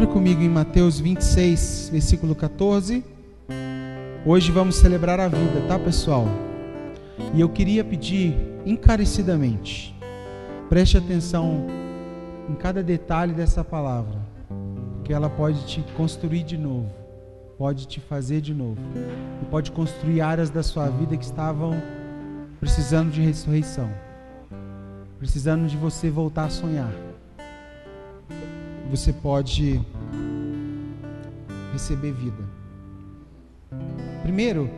Abre comigo em Mateus 26, versículo 14. Hoje vamos celebrar a vida, tá, pessoal? E eu queria pedir encarecidamente, preste atenção em cada detalhe dessa palavra, que ela pode te construir de novo, pode te fazer de novo, e pode construir áreas da sua vida que estavam precisando de ressurreição, precisando de você voltar a sonhar. Você pode receber vida. Primeiro,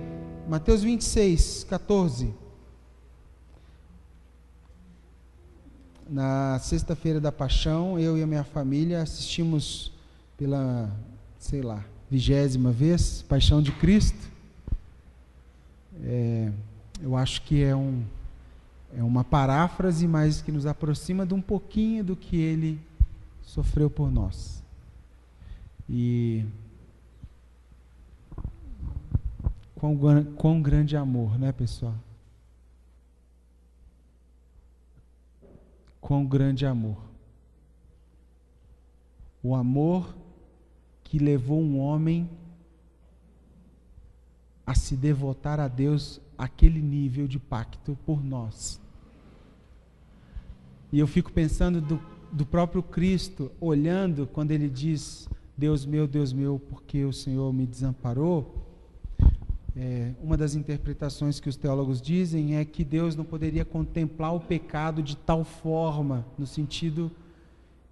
Mateus 26, 14. Na sexta-feira da Paixão, eu e a minha família assistimos pela, 20ª vez, Paixão de Cristo. Eu acho que é uma paráfrase, mas que nos aproxima de um pouquinho do que ele sofreu por nós. E quão grande amor, né, pessoal? Quão grande amor. O amor que levou um homem a se devotar a Deus àquele nível de pacto por nós. E eu fico pensando do próprio Cristo, olhando quando ele diz: Deus meu, porque o Senhor me desamparou. Uma das interpretações que os teólogos dizem é que Deus não poderia contemplar o pecado de tal forma, no sentido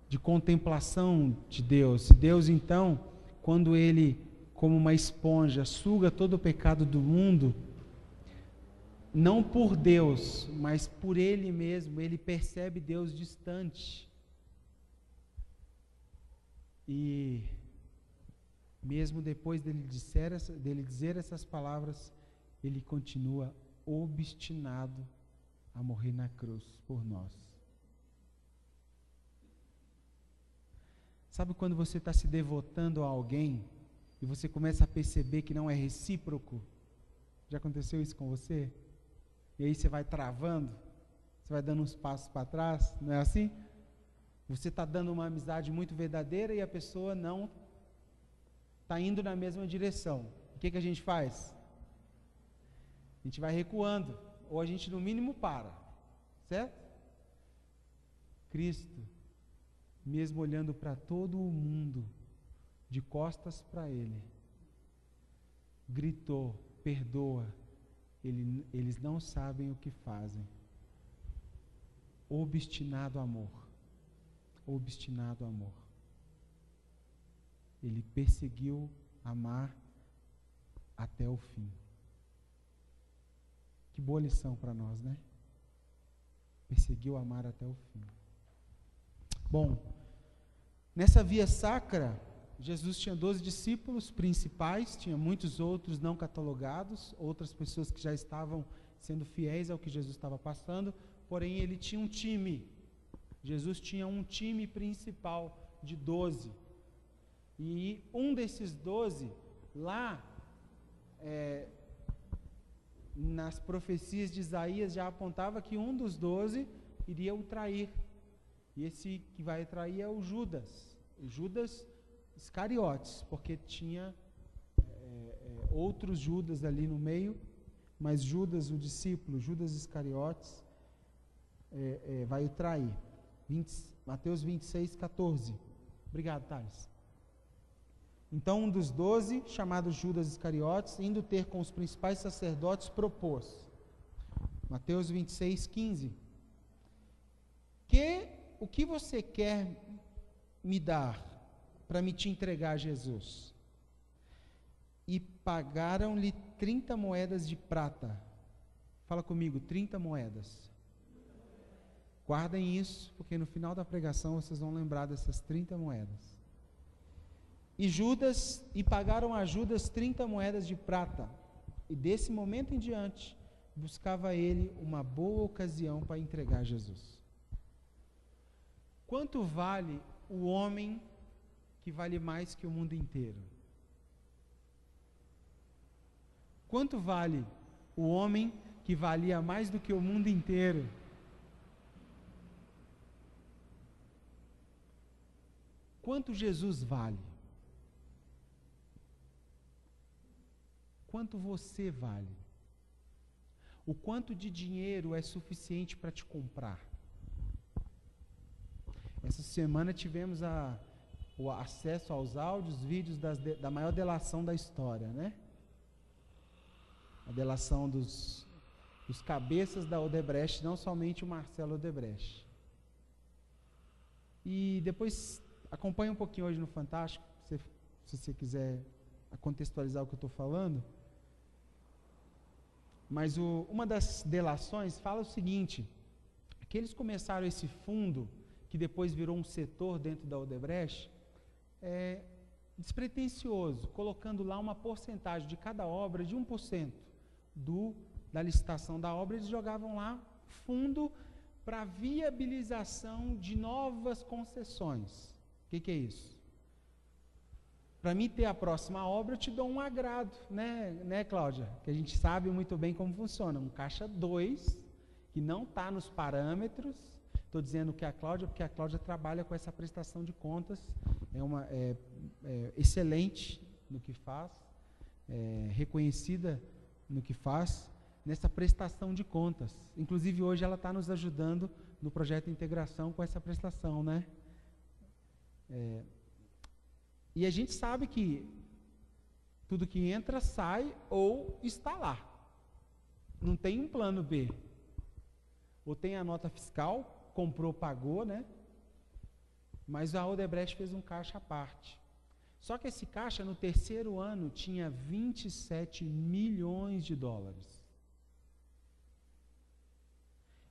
de contemplação de Deus. E Deus, então, quando ele, como uma esponja, suga todo o pecado do mundo, não por Deus, mas por ele mesmo, ele percebe Deus distante. E mesmo depois dele dizer essas palavras, ele continua obstinado a morrer na cruz por nós. Sabe quando você está se devotando a alguém e você começa a perceber que não é recíproco? Já aconteceu isso com você? E aí você vai travando, você vai dando uns passos para trás, não é assim? Você está dando uma amizade muito verdadeira e a pessoa não está indo na mesma direção. O que a gente faz? A gente vai recuando, ou a gente no mínimo para, certo? Cristo, mesmo olhando para todo o mundo, de costas para Ele, gritou: perdoa, eles não sabem o que fazem. Obstinado amor. Obstinado amor. Ele perseguiu amar até o fim. Que boa lição para nós, né? Perseguiu amar até o fim. Bom, nessa via sacra, Jesus tinha 12 discípulos principais, tinha muitos outros não catalogados, outras pessoas que já estavam sendo fiéis ao que Jesus estava passando, porém ele tinha um time. Jesus tinha um time principal de 12. E um desses 12, lá, nas profecias de Isaías, já apontava que um dos 12 iria o trair. E esse que vai trair é o Judas Iscariotes, porque tinha outros Judas ali no meio, mas Judas, o discípulo, Judas Iscariotes, vai o trair. Mateus 26, 14. Obrigado, Thales. Então um dos 12, chamado Judas Iscariotes, indo ter com os principais sacerdotes, propôs. Mateus 26, 15. O que você quer me dar para me te entregar a Jesus? E pagaram-lhe 30 moedas de prata. Fala comigo, 30 moedas. Guardem isso, porque no final da pregação vocês vão lembrar dessas 30 moedas. E pagaram a Judas 30 moedas de prata. E desse momento em diante, buscava ele uma boa ocasião para entregar Jesus. Quanto vale o homem que vale mais que o mundo inteiro? Quanto vale o homem que valia mais do que o mundo inteiro? quanto Jesus vale? Quanto você vale? O quanto de dinheiro é suficiente para te comprar? Essa semana tivemos o acesso aos áudios, vídeos da maior delação da história, né? A delação dos cabeças da Odebrecht, não somente o Marcelo Odebrecht. E depois, acompanha um pouquinho hoje no Fantástico, se você quiser contextualizar o que eu estou falando. Mas uma das delações fala o seguinte, que eles começaram esse fundo, que depois virou um setor dentro da Odebrecht, despretensioso, colocando lá uma porcentagem de cada obra de 1% da licitação da obra. Eles jogavam lá fundo para viabilização de novas concessões. O que é isso? Para mim ter a próxima obra, eu te dou um agrado, né, Cláudia? Que a gente sabe muito bem como funciona. Um caixa 2, que não está nos parâmetros. Estou dizendo que a Cláudia, porque a Cláudia trabalha com essa prestação de contas, é excelente no que faz, reconhecida no que faz, nessa prestação de contas. Inclusive, hoje ela está nos ajudando no projeto de integração com essa prestação, né? E a gente sabe que tudo que entra, sai ou está lá. Não tem um plano B. Ou tem a nota fiscal, comprou, pagou, né? Mas a Odebrecht fez um caixa à parte. Só que esse caixa, no terceiro ano, tinha 27 milhões de dólares.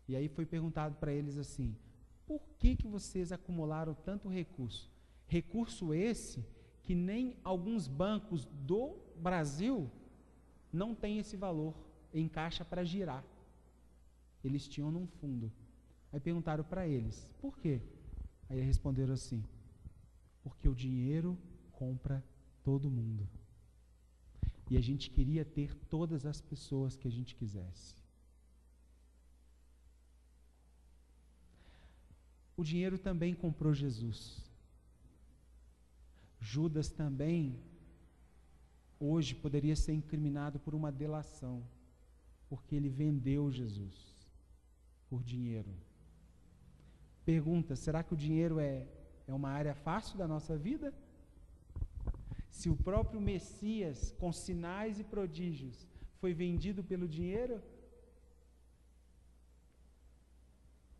E aí foi perguntado para eles assim, por que vocês acumularam tanto recurso? Recurso esse que nem alguns bancos do Brasil não têm esse valor em caixa para girar. Eles tinham num fundo. Aí perguntaram para eles, por quê? Aí eles responderam assim, porque o dinheiro compra todo mundo. E a gente queria ter todas as pessoas que a gente quisesse. O dinheiro também comprou Jesus. Judas também, hoje, poderia ser incriminado por uma delação, porque ele vendeu Jesus por dinheiro. Pergunta, será que o dinheiro é uma área fácil da nossa vida? Se o próprio Messias, com sinais e prodígios, foi vendido pelo dinheiro?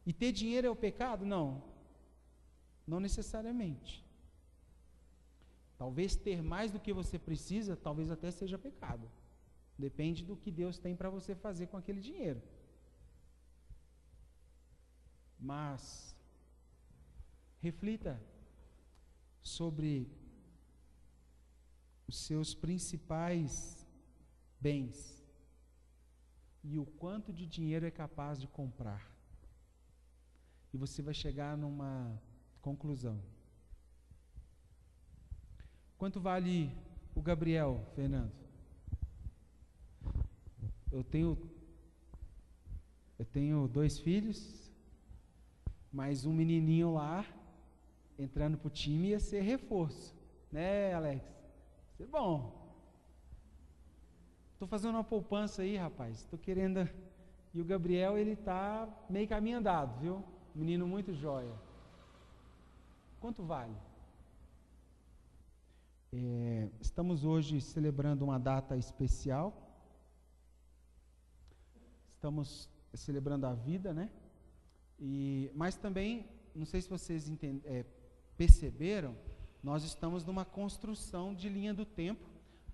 E ter dinheiro é o pecado? Não, não necessariamente. Talvez ter mais do que você precisa, talvez até seja pecado. Depende do que Deus tem para você fazer com aquele dinheiro. Mas, reflita sobre os seus principais bens e o quanto de dinheiro é capaz de comprar. E você vai chegar numa conclusão. Quanto vale o Gabriel, Fernando? Eu tenho 2 filhos, mas um menininho lá, entrando para o time, ia ser reforço. Né, Alex? Ia ser bom. Estou fazendo uma poupança aí, rapaz. Estou querendo... E o Gabriel, ele está meio caminho andado, viu? Menino muito joia. Quanto vale? Estamos hoje celebrando uma data especial. Estamos celebrando a vida, né? Mas também, não sei se vocês perceberam, nós estamos numa construção de linha do tempo,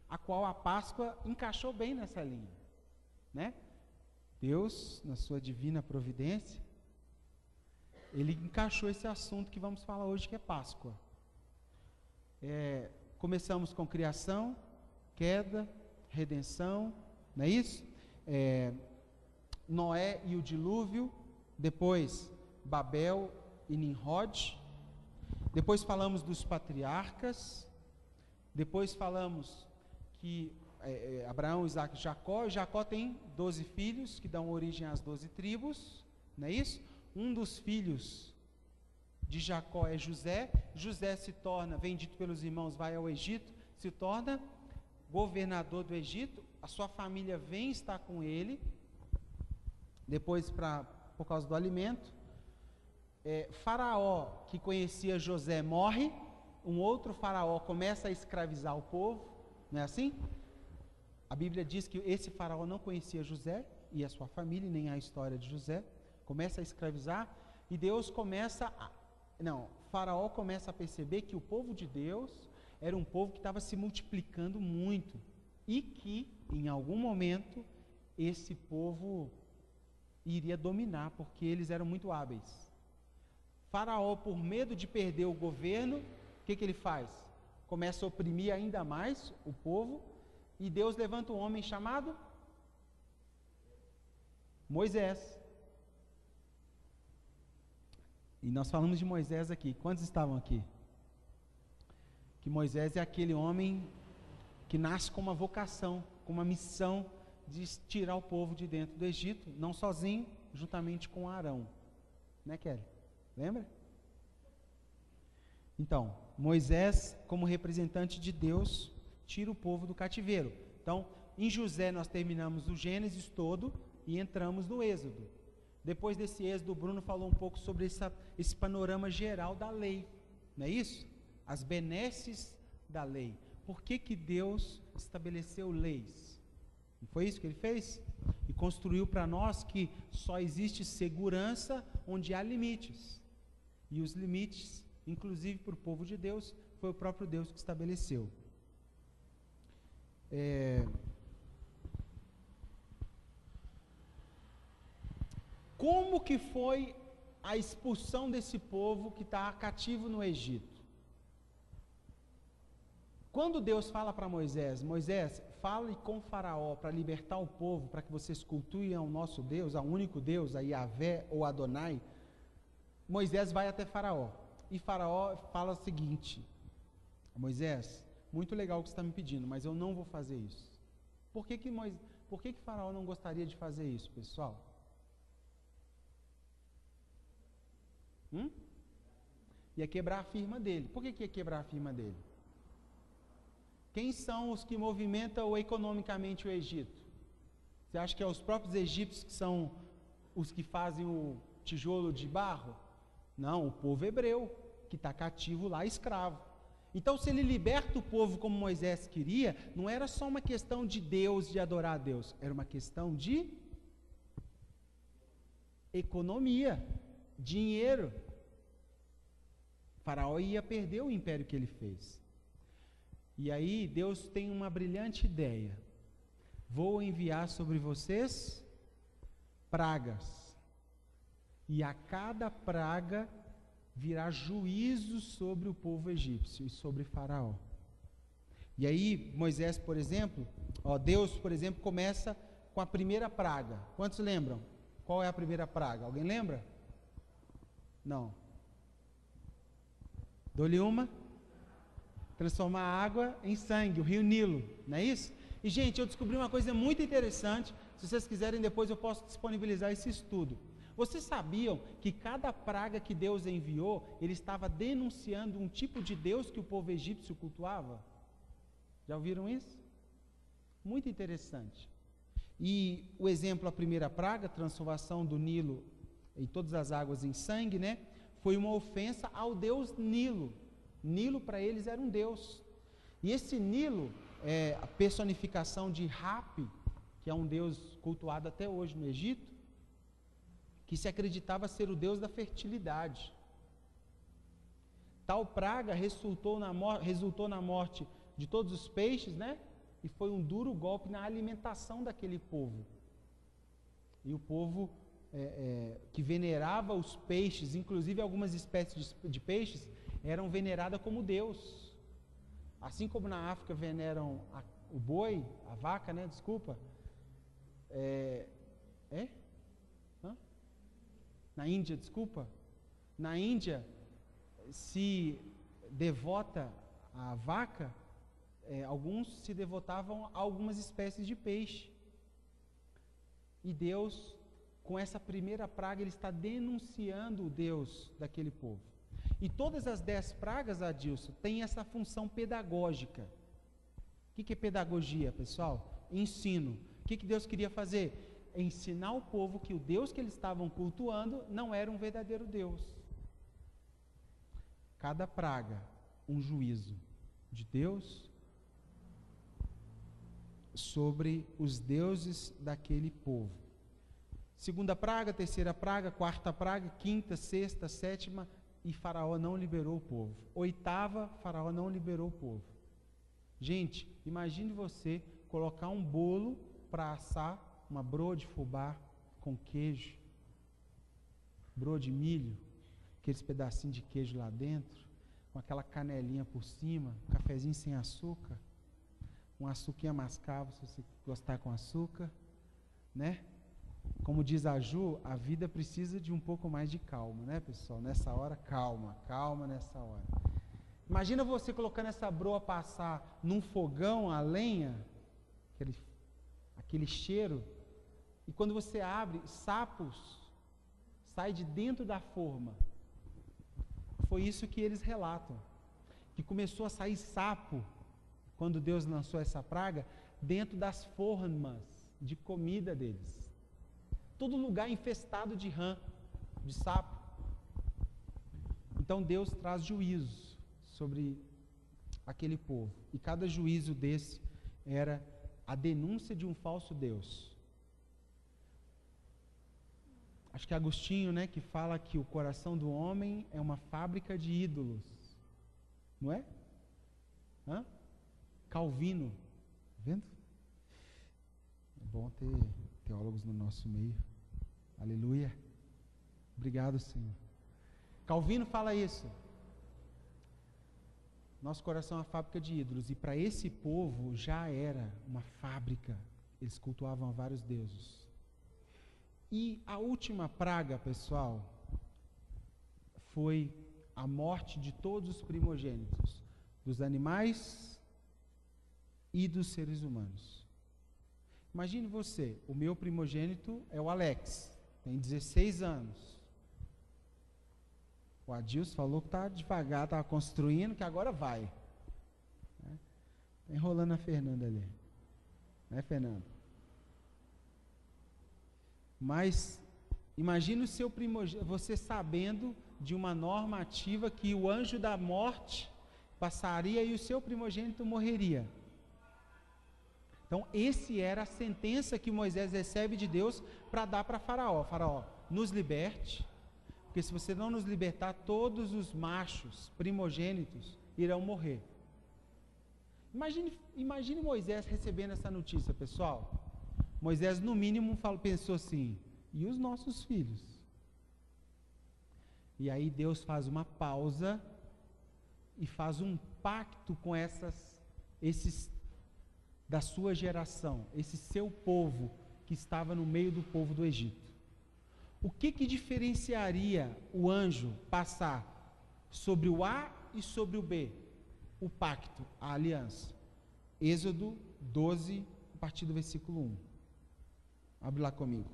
a qual a Páscoa encaixou bem nessa linha, né? Deus, na sua divina providência, Ele encaixou esse assunto que vamos falar hoje, que é Páscoa. Começamos com criação, queda, redenção, não é isso? Noé e o dilúvio, depois Babel e Nimrod, depois falamos dos patriarcas, depois falamos que Abraão, Isaac e Jacó tem 12 filhos que dão origem às 12 tribos, não é isso? Um dos filhos de Jacó é José. José se torna, vendido pelos irmãos, vai ao Egito, se torna governador do Egito. A sua família vem estar com ele, depois por causa do alimento. Faraó, que conhecia José, morre. Um outro faraó começa a escravizar o povo, não é assim? A Bíblia diz que esse faraó não conhecia José e a sua família, nem a história de José. Começa a escravizar e Faraó começa a perceber que o povo de Deus era um povo que estava se multiplicando muito e que, em algum momento, esse povo iria dominar, porque eles eram muito hábeis. Faraó, por medo de perder o governo, o que ele faz? Começa a oprimir ainda mais o povo, e Deus levanta um homem chamado Moisés. E nós falamos de Moisés aqui. Quantos estavam aqui? Que Moisés é aquele homem que nasce com uma vocação, com uma missão de tirar o povo de dentro do Egito, não sozinho, juntamente com Arão. Né, Kelly? Lembra? Então, Moisés, como representante de Deus, tira o povo do cativeiro. Então, em José nós terminamos o Gênesis todo e entramos no Êxodo. Depois desse Êxodo, o Bruno falou um pouco sobre esse panorama geral da lei. Não é isso? As benesses da lei. Por que Deus estabeleceu leis? Não foi isso que ele fez? E construiu para nós que só existe segurança onde há limites. E os limites, inclusive para o povo de Deus, foi o próprio Deus que estabeleceu. Como que foi a expulsão desse povo que está cativo no Egito? Quando Deus fala para Moisés, fale com Faraó para libertar o povo, para que vocês cultuem ao nosso Deus, ao único Deus, a Yahvé ou Adonai, Moisés vai até Faraó. E Faraó fala o seguinte: Moisés, muito legal o que você está me pedindo, mas eu não vou fazer isso. Por que Faraó não gostaria de fazer isso, pessoal? Ia quebrar a firma dele. Por que ia quebrar a firma dele? Quem são os que movimentam economicamente o Egito? Você acha que é os próprios egípcios que são os que fazem o tijolo de barro? Não, o povo hebreu, que está cativo lá, escravo. Então, se ele liberta o povo como Moisés queria, não era só uma questão de Deus, de adorar a Deus, era uma questão de economia, dinheiro. Faraó ia perder o império que ele fez. E aí Deus tem uma brilhante ideia: vou enviar sobre vocês pragas, e a cada praga virá juízo sobre o povo egípcio e sobre Faraó. E aí Moisés, por exemplo, Deus, por exemplo, começa com a primeira praga. Quantos lembram? Qual é a primeira praga? Alguém lembra? Não. Dou-lhe uma. Transformar a água em sangue, o rio Nilo, não é isso? E, gente, eu descobri uma coisa muito interessante. Se vocês quiserem, depois eu posso disponibilizar esse estudo. Vocês sabiam que cada praga que Deus enviou, ele estava denunciando um tipo de Deus que o povo egípcio cultuava? Já ouviram isso? Muito interessante. E o exemplo, a primeira praga, transformação do Nilo e todas as águas em sangue, né? Foi uma ofensa ao Deus Nilo. Nilo para eles era um Deus. E esse Nilo é a personificação de Hapi, que é um Deus cultuado até hoje no Egito, que se acreditava ser o Deus da fertilidade. Tal praga resultou na morte de todos os peixes, né? E foi um duro golpe na alimentação daquele povo. E o povo que venerava os peixes, inclusive algumas espécies de peixes, eram veneradas como Deus. Assim como na África veneram o boi, a vaca, né? Desculpa. Na Índia, desculpa. Na Índia, se devota a vaca, alguns se devotavam a algumas espécies de peixe. E Deus, com essa primeira praga, ele está denunciando o Deus daquele povo. E todas as 10 pragas, Adilson, têm essa função pedagógica. O que é pedagogia, pessoal? Ensino. O que Deus queria fazer? Ensinar o povo que o Deus que eles estavam cultuando não era um verdadeiro Deus. Cada praga, um juízo de Deus sobre os deuses daquele povo. Segunda praga, terceira praga, quarta praga, quinta, sexta, sétima, e Faraó não liberou o povo. Oitava, Faraó não liberou o povo. Gente, imagine você colocar um bolo para assar, uma broa de fubá com queijo, broa de milho, aqueles pedacinhos de queijo lá dentro, com aquela canelinha por cima, um cafezinho sem açúcar, um açuquinha mascavo, se você gostar com açúcar, né? Como diz a Ju, a vida precisa de um pouco mais de calma, né, pessoal? Nessa hora, calma nessa hora. Imagina você colocando essa broa passar num fogão a lenha, aquele cheiro, e quando você abre, sapos saem de dentro da forma. Foi isso que eles relatam, que começou a sair sapo, quando Deus lançou essa praga, dentro das formas de comida deles. Todo lugar infestado de rã, de sapo. Então Deus traz juízo sobre aquele povo. E cada juízo desse era a denúncia de um falso Deus. Acho que é Agostinho, né, que fala que o coração do homem é uma fábrica de ídolos. Não é? Calvino. Tá vendo? É bom ter teólogos no nosso meio. Aleluia. Obrigado, Senhor. Calvino fala isso. Nosso coração é uma fábrica de ídolos. E para esse povo já era uma fábrica. Eles cultuavam a vários deuses. E a última praga, pessoal, foi a morte de todos os primogênitos, dos animais e dos seres humanos. Imagine você, o meu primogênito é o Alex, tem 16 anos. O Adilson falou que está devagar, estava construindo, que agora vai. Está enrolando a Fernanda ali. Né, Fernanda? Mas imagine o seu primogênito, você sabendo de uma normativa que o anjo da morte passaria e o seu primogênito morreria. Então, esse era a sentença que Moisés recebe de Deus para dar para Faraó. Faraó, nos liberte, porque se você não nos libertar, todos os machos primogênitos irão morrer. Imagine Moisés recebendo essa notícia, pessoal. Moisés, no mínimo, pensou assim, e os nossos filhos? E aí Deus faz uma pausa e faz um pacto com esses da sua geração, esse seu povo que estava no meio do povo do Egito. O que diferenciaria o anjo passar sobre o A e sobre o B? O pacto, a aliança. Êxodo 12, a partir do versículo 1. Abre lá comigo.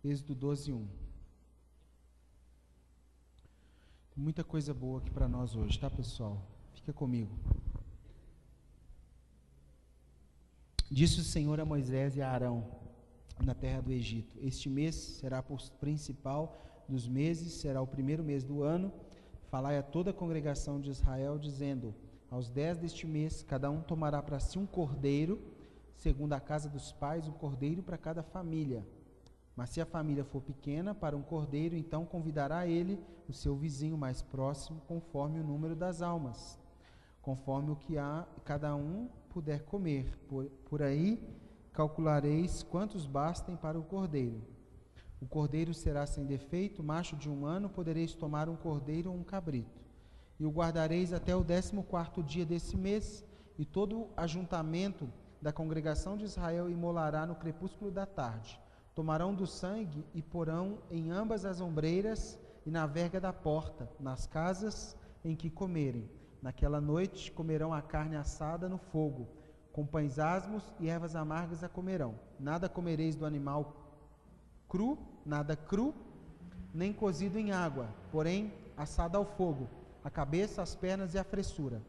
Êxodo 12, 1. Tem muita coisa boa aqui para nós hoje, tá, pessoal? Fica comigo. Disse o Senhor a Moisés e a Arão, na terra do Egito: este mês será por principal dos meses, será o primeiro mês do ano. Falai a toda a congregação de Israel, dizendo: aos 10 deste mês, cada um tomará para si um cordeiro, segundo a casa dos pais, um cordeiro para cada família. Mas se a família for pequena, para um cordeiro, então convidará ele o seu vizinho mais próximo, conforme o número das almas, conforme o que cada um puder comer. Por aí calculareis quantos bastem para o cordeiro. O cordeiro será sem defeito, macho de 1 ano, podereis tomar um cordeiro ou um cabrito. E o guardareis até o 14º dia desse mês, e todo o ajuntamento da congregação de Israel imolará no crepúsculo da tarde. Tomarão do sangue e porão em ambas as ombreiras e na verga da porta, nas casas em que comerem. Naquela noite comerão a carne assada no fogo, com pães asmos e ervas amargas a comerão. Nada comereis do animal cru, nada cru, nem cozido em água, porém assado ao fogo, a cabeça, as pernas e a fressura.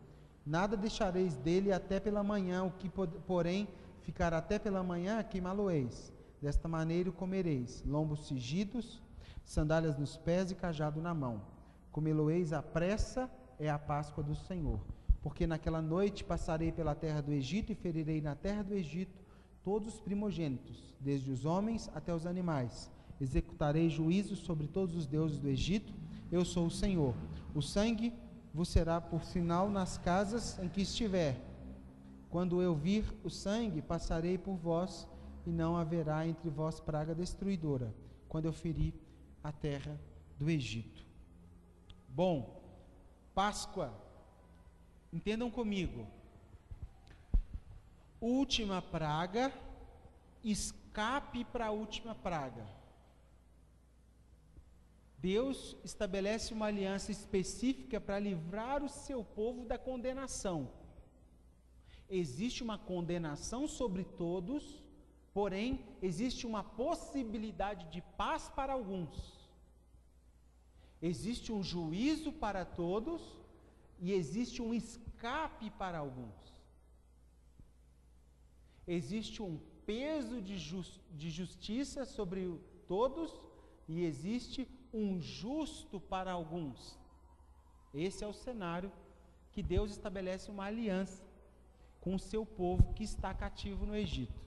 Nada deixareis dele até pela manhã, o que, porém, ficar até pela manhã, queimá-lo-eis. Desta maneira o comereis, lombos cingidos, sandálias nos pés e cajado na mão. Comê-lo-eis à pressa, é a Páscoa do Senhor. Porque naquela noite passarei pela terra do Egito e ferirei na terra do Egito todos os primogênitos, desde os homens até os animais. Executarei juízo sobre todos os deuses do Egito. Eu sou o Senhor. O sangue vos será por sinal nas casas em que estiver. Quando eu vir o sangue, passarei por vós, e não haverá entre vós praga destruidora, quando eu ferir a terra do Egito. Bom, Páscoa, entendam comigo, última praga, escape para a última praga. Deus estabelece uma aliança específica para livrar o seu povo da condenação. Existe uma condenação sobre todos, porém, existe uma possibilidade de paz para alguns. Existe um juízo para todos e existe um escape para alguns. Existe um peso de justiça sobre todos e existe um justo para alguns. Esse é o cenário que Deus estabelece uma aliança com o seu povo que está cativo no Egito.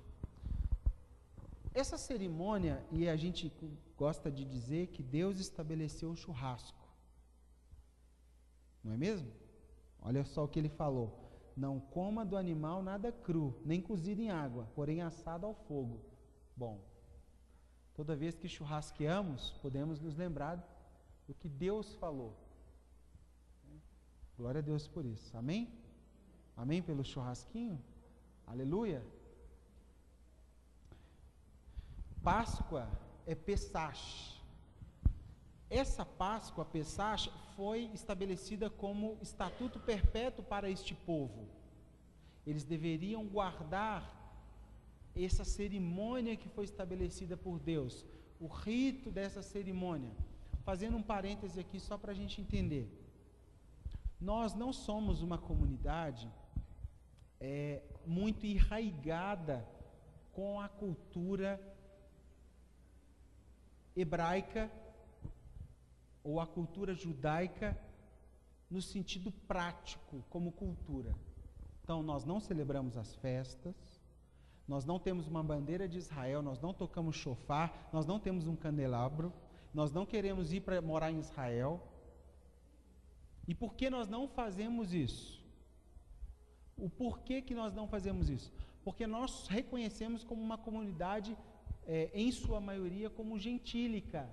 Essa cerimônia, e a gente gosta de dizer que Deus estabeleceu o churrasco. Não é mesmo? Olha só o que ele falou: não coma do animal nada cru, nem cozido em água, porém assado ao fogo. Bom, toda vez que churrasqueamos, podemos nos lembrar do que Deus falou. Glória a Deus por isso. Amém? Amém pelo churrasquinho? Aleluia! Páscoa é Pesach. Essa Páscoa, Pesach, foi estabelecida como estatuto perpétuo para este povo. Eles deveriam guardar essa cerimônia que foi estabelecida por Deus, o rito dessa cerimônia. Fazendo um parêntese aqui só para a gente entender. Nós não somos uma comunidade muito enraigada com a cultura hebraica ou a cultura judaica no sentido prático, como cultura. Então, nós não celebramos as festas, nós não temos uma bandeira de Israel, nós não tocamos shofar, nós não temos um candelabro, nós não queremos ir para morar em Israel. E por que nós não fazemos isso? O porquê que nós não fazemos isso? Porque nós reconhecemos como uma comunidade, em sua maioria, como gentílica,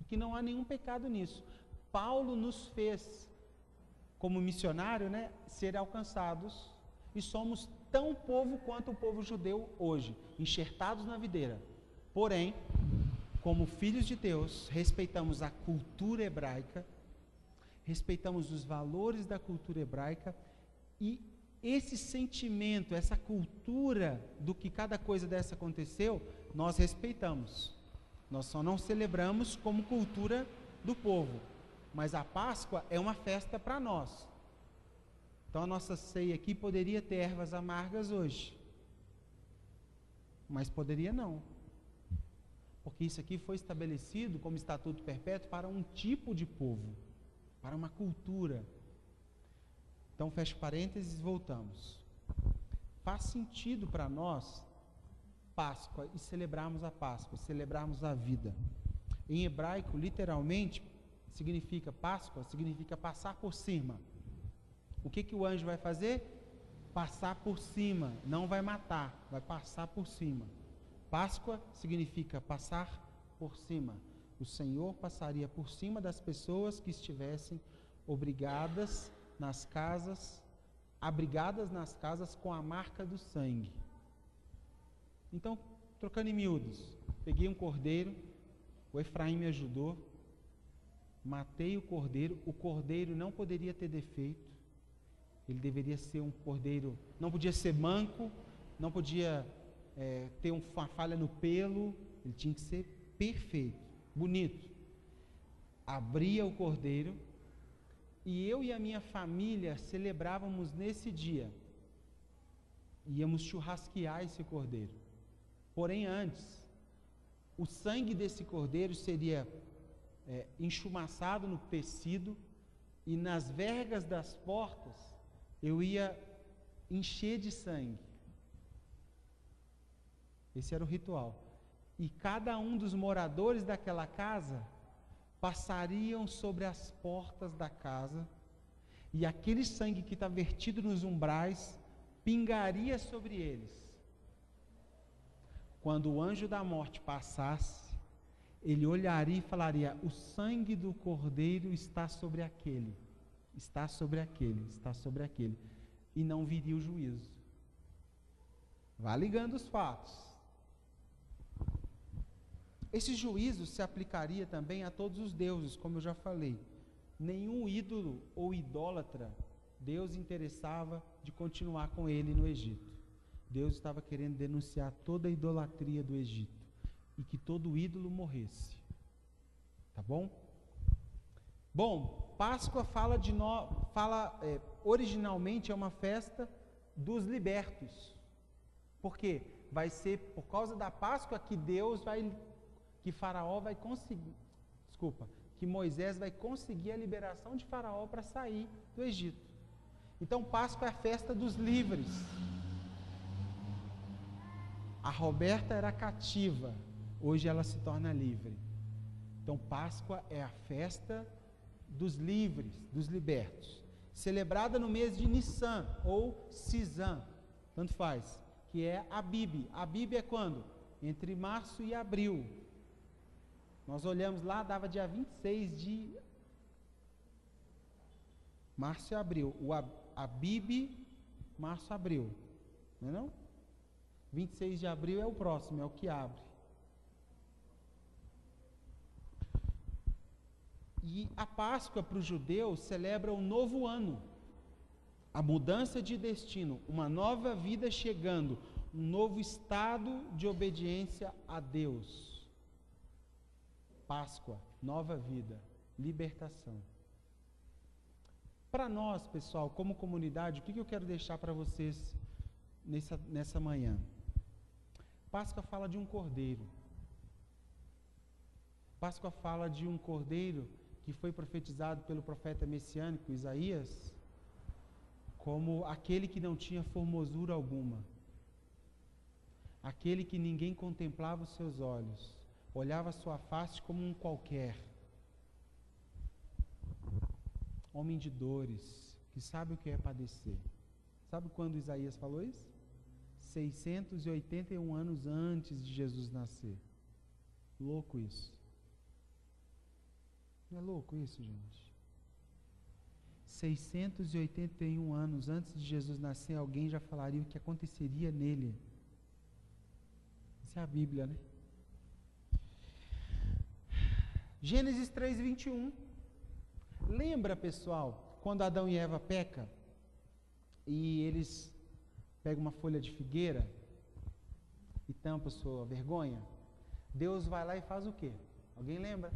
que não há nenhum pecado nisso. Paulo nos fez, como missionário, ser alcançados, e somos tão povo quanto o povo judeu hoje, enxertados na videira. Porém, como filhos de Deus, respeitamos a cultura hebraica, respeitamos os valores da cultura hebraica, e esse sentimento, essa cultura do que cada coisa dessa aconteceu, nós respeitamos. Nós só não celebramos como cultura do povo, mas a Páscoa é uma festa para nós. Então a nossa ceia aqui poderia ter ervas amargas hoje, mas poderia não, porque isso aqui foi estabelecido como estatuto perpétuo para um tipo de povo, para uma cultura. Então fecha parênteses e voltamos. Faz sentido para nós Páscoa e celebrarmos a Páscoa, celebrarmos a vida. Em hebraico, literalmente, significa Páscoa, significa passar por cima. O que o anjo vai fazer? Passar por cima, não vai matar, vai passar por cima. Páscoa significa passar por cima. O Senhor passaria por cima das pessoas que estivessem abrigadas nas casas com a marca do sangue. Então, trocando em miúdos, peguei um cordeiro, o Efraim me ajudou, matei o cordeiro não poderia ter defeito, ele deveria ser um cordeiro, não podia ser manco, não podia ter uma falha no pelo, ele tinha que ser perfeito, bonito. abria o cordeiro, e eu e a minha família celebrávamos nesse dia. Íamos churrasquear esse cordeiro. Porém, antes, o sangue desse cordeiro seria enchumaçado no tecido, e nas vergas das portas eu ia encher de sangue. Esse era o ritual. E cada um dos moradores daquela casa passariam sobre as portas da casa, e aquele sangue que está vertido nos umbrais pingaria sobre eles. Quando o anjo da morte passasse, ele olharia e falaria: o sangue do cordeiro está sobre aquele, está sobre aquele, está sobre aquele, e não viria o juízo. Vá ligando os fatos. Esse juízo se aplicaria também a todos os deuses, como eu já falei. Nenhum ídolo ou idólatra Deus interessava de continuar com ele no Egito. Deus estava querendo denunciar toda a idolatria do Egito e que todo ídolo morresse. Tá bom? Bom, Páscoa originalmente é uma festa dos libertos. Por quê? Vai ser por causa da Páscoa que que Moisés vai conseguir a liberação de Faraó para sair do Egito. Então, Páscoa é a festa dos livres. A Roberta era cativa, hoje ela se torna livre. Então, Páscoa é a festa dos livres, dos libertos, celebrada no mês de Nissan ou Sisan, tanto faz, que é Abib. Abib é quando? Entre março e abril. Nós olhamos lá, dava dia 26 de março e abril. O Abib, março e abril. Não é não? 26 de abril é o próximo, é o que abre. E a Páscoa para os judeus celebra o novo ano, a mudança de destino, uma nova vida chegando, um novo estado de obediência a Deus. Páscoa, nova vida, libertação. Para nós, pessoal, como comunidade, o que eu quero deixar para vocês nessa manhã? Páscoa fala de um cordeiro. Páscoa fala de um cordeiro que foi profetizado pelo profeta messiânico Isaías como aquele que não tinha formosura alguma, aquele que ninguém contemplava os seus olhos, olhava a sua face como um qualquer, homem de dores, que sabe o que é padecer. Sabe quando Isaías falou isso? 681 anos antes de Jesus nascer. Louco isso. Não é louco isso, gente? 681 anos antes de Jesus nascer, alguém já falaria o que aconteceria nele. Isso é a Bíblia, né? Gênesis 3:21. Lembra, pessoal, quando Adão e Eva pecam e eles pegam uma folha de figueira e tampam sua vergonha? Deus vai lá e faz o quê? Alguém lembra?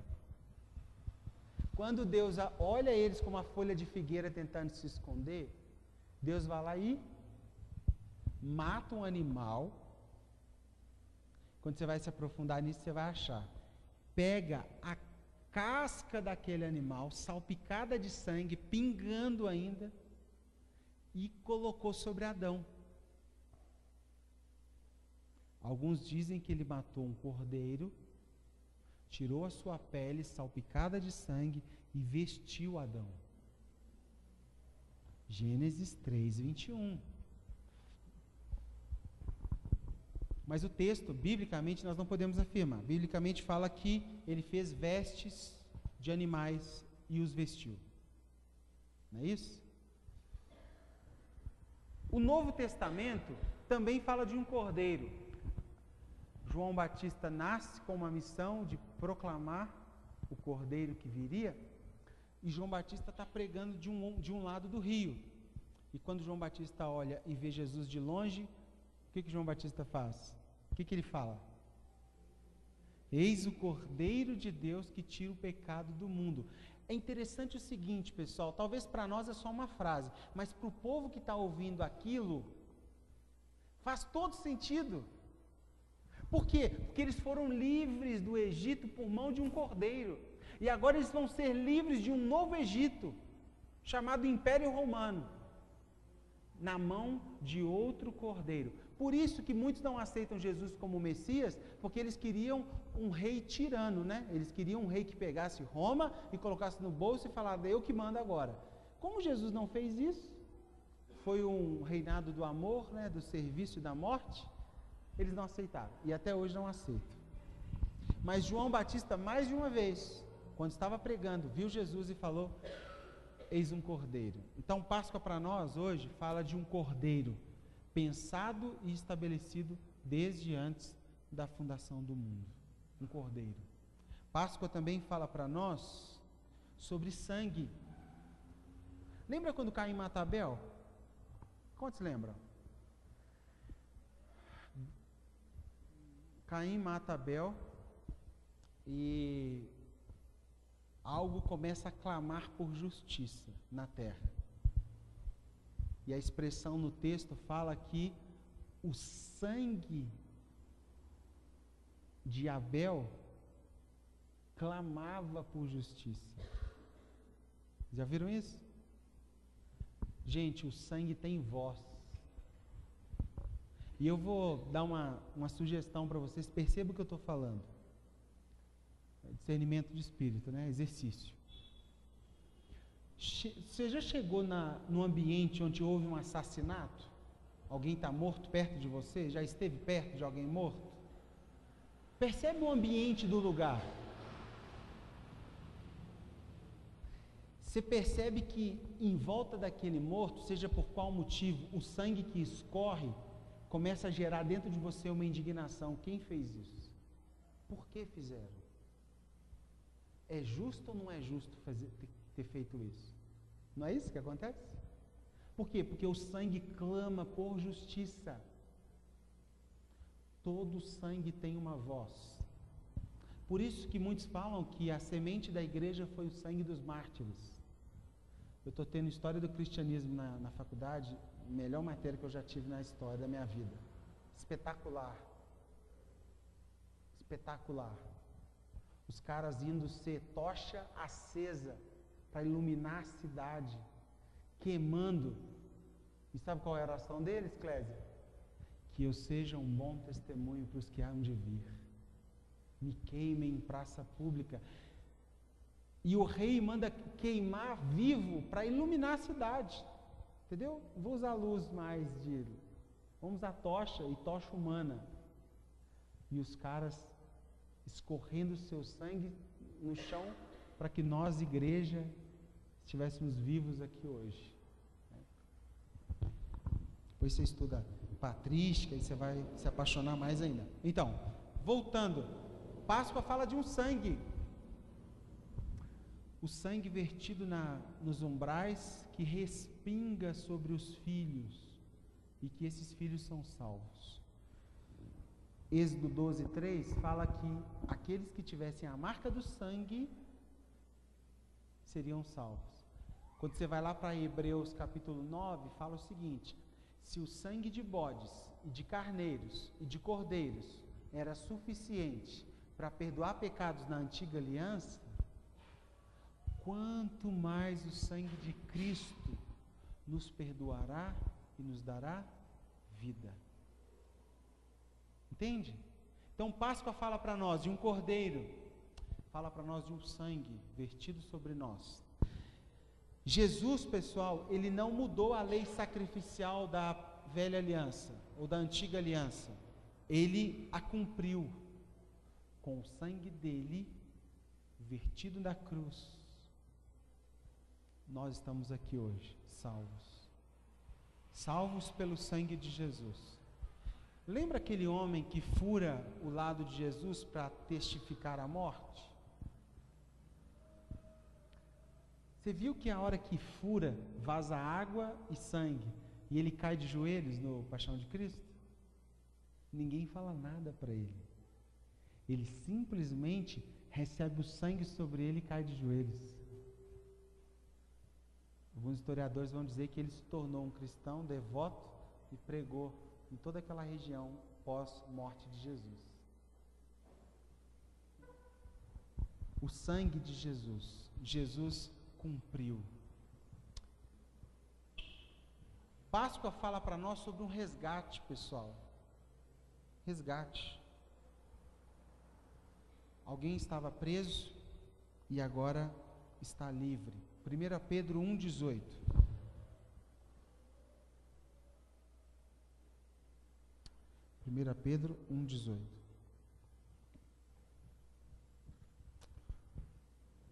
Quando Deus olha eles como uma folha de figueira tentando se esconder, Deus vai lá e mata um animal. Quando você vai se aprofundar nisso, você vai achar. Pega a casca daquele animal, salpicada de sangue, pingando ainda, e colocou sobre Adão. Alguns dizem que ele matou um cordeiro, tirou a sua pele salpicada de sangue e vestiu Adão. Gênesis 3:21. Mas o texto, biblicamente, nós não podemos afirmar. Biblicamente fala que ele fez vestes de animais e os vestiu. Não é isso? O Novo Testamento também fala de um cordeiro. João Batista nasce com uma missão de proclamar o cordeiro que viria, e João Batista está pregando de um lado do rio. E quando João Batista olha e vê Jesus de longe, o que João Batista faz? O que ele fala? O Eis o Cordeiro de Deus que tira o pecado do mundo. É interessante o seguinte, pessoal, talvez para nós é só uma frase, mas para o povo que está ouvindo aquilo, faz todo sentido. Por quê? Porque eles foram livres do Egito por mão de um cordeiro. E agora eles vão ser livres de um novo Egito, chamado Império Romano, na mão de outro cordeiro. Por isso que muitos não aceitam Jesus como Messias, porque eles queriam um rei tirano, né? Eles queriam um rei que pegasse Roma e colocasse no bolso e falasse, eu que mando agora. Como Jesus não fez isso, foi um reinado do amor, né? Do serviço e da morte, eles não aceitaram, e até hoje não aceitam. Mas João Batista, mais de uma vez, quando estava pregando, viu Jesus e falou, eis um cordeiro. Então Páscoa para nós hoje fala de um cordeiro, pensado e estabelecido desde antes da fundação do mundo. Um cordeiro. Páscoa também fala para nós sobre sangue. Lembra quando Caim mata Abel? Quantos lembram? Caim mata Abel e algo começa a clamar por justiça na terra. E a expressão no texto fala que o sangue de Abel clamava por justiça. Já viram isso? Gente, o sangue tem voz. E eu vou dar uma sugestão para vocês, percebam o que eu estou falando. Discernimento de espírito, né? Exercício. Você já chegou no ambiente onde houve um assassinato? Alguém está morto perto de você? Já esteve perto de alguém morto? Percebe o ambiente do lugar. Você percebe que em volta daquele morto, seja por qual motivo, o sangue que escorre começa a gerar dentro de você uma indignação. Quem fez isso? Por que fizeram? É justo ou não é justo ter feito isso? Não é isso que acontece? Por quê? Porque o sangue clama por justiça. Todo sangue tem uma voz. Por isso que muitos falam que a semente da igreja foi o sangue dos mártires. Eu estou tendo história do cristianismo na faculdade, melhor matéria que eu já tive na história da minha vida. Espetacular. Espetacular. Os caras indo ser tocha acesa para iluminar a cidade, queimando. E sabe qual é a oração deles, Clésia? Que eu seja um bom testemunho para os que hão de vir. Me queimem em praça pública. E o rei manda queimar vivo para iluminar a cidade. Entendeu? Vou usar a luz mais de... Vamos usar tocha e tocha humana. E os caras escorrendo seu sangue no chão para que nós, igreja, estivéssemos vivos aqui hoje. Depois você estuda patrística e você vai se apaixonar mais ainda. Então, voltando, Páscoa fala de um sangue. O sangue vertido nos umbrais que respinga sobre os filhos e que esses filhos são salvos. Êxodo 12:3 fala que aqueles que tivessem a marca do sangue seriam salvos. Quando você vai lá para Hebreus capítulo 9, fala o seguinte: se o sangue de bodes e de carneiros e de cordeiros era suficiente para perdoar pecados na antiga aliança, quanto mais o sangue de Cristo nos perdoará e nos dará vida. Entende? Então Páscoa fala para nós de um cordeiro, fala para nós de um sangue vertido sobre nós. Jesus, pessoal, ele não mudou a lei sacrificial da velha aliança ou da antiga aliança. Ele a cumpriu com o sangue dele vertido na cruz. Nós estamos aqui hoje, salvos. Salvos pelo sangue de Jesus. Lembra aquele homem que fura o lado de Jesus para testificar a morte? Você viu que a hora que fura, vaza água e sangue, e ele cai de joelhos no Paixão de Cristo? Ninguém fala nada para ele. Ele simplesmente recebe o sangue sobre ele e cai de joelhos. Alguns historiadores vão dizer que ele se tornou um cristão devoto e pregou em toda aquela região pós-morte de Jesus. O sangue de Jesus, Jesus cumpriu. Páscoa fala para nós sobre um resgate, pessoal. Resgate. Alguém estava preso e agora está livre. 1 Pedro 1,18. 1 Pedro 1,18.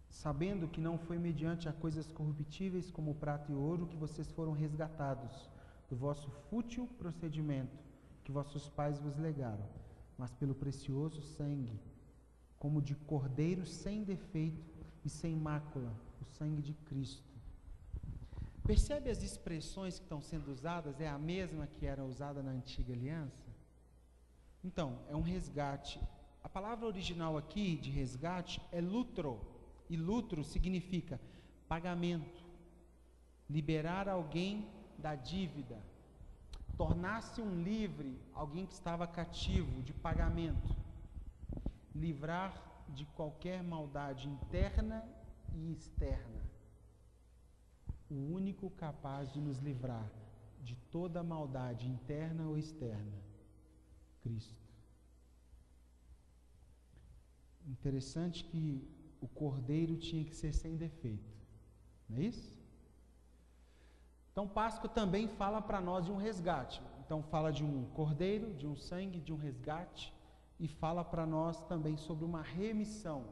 Sabendo que não foi mediante a coisas corruptíveis como prata e ouro que vocês foram resgatados do vosso fútil procedimento que vossos pais vos legaram, mas pelo precioso sangue, como de cordeiro sem defeito e sem mácula, o sangue de Cristo. Percebe as expressões que estão sendo usadas? É a mesma que era usada na antiga aliança? Então, é um resgate. A palavra original aqui de resgate é lutro, e lutro significa pagamento, liberar alguém da dívida, tornar-se um livre, alguém que estava cativo de pagamento, livrar de qualquer maldade interna e externa. O único capaz de nos livrar de toda maldade interna ou externa, Cristo. Interessante que o cordeiro tinha que ser sem defeito, não é isso? Então Páscoa também fala para nós de um resgate. Então fala de um cordeiro, de um sangue, de um resgate, e fala para nós também sobre uma remissão.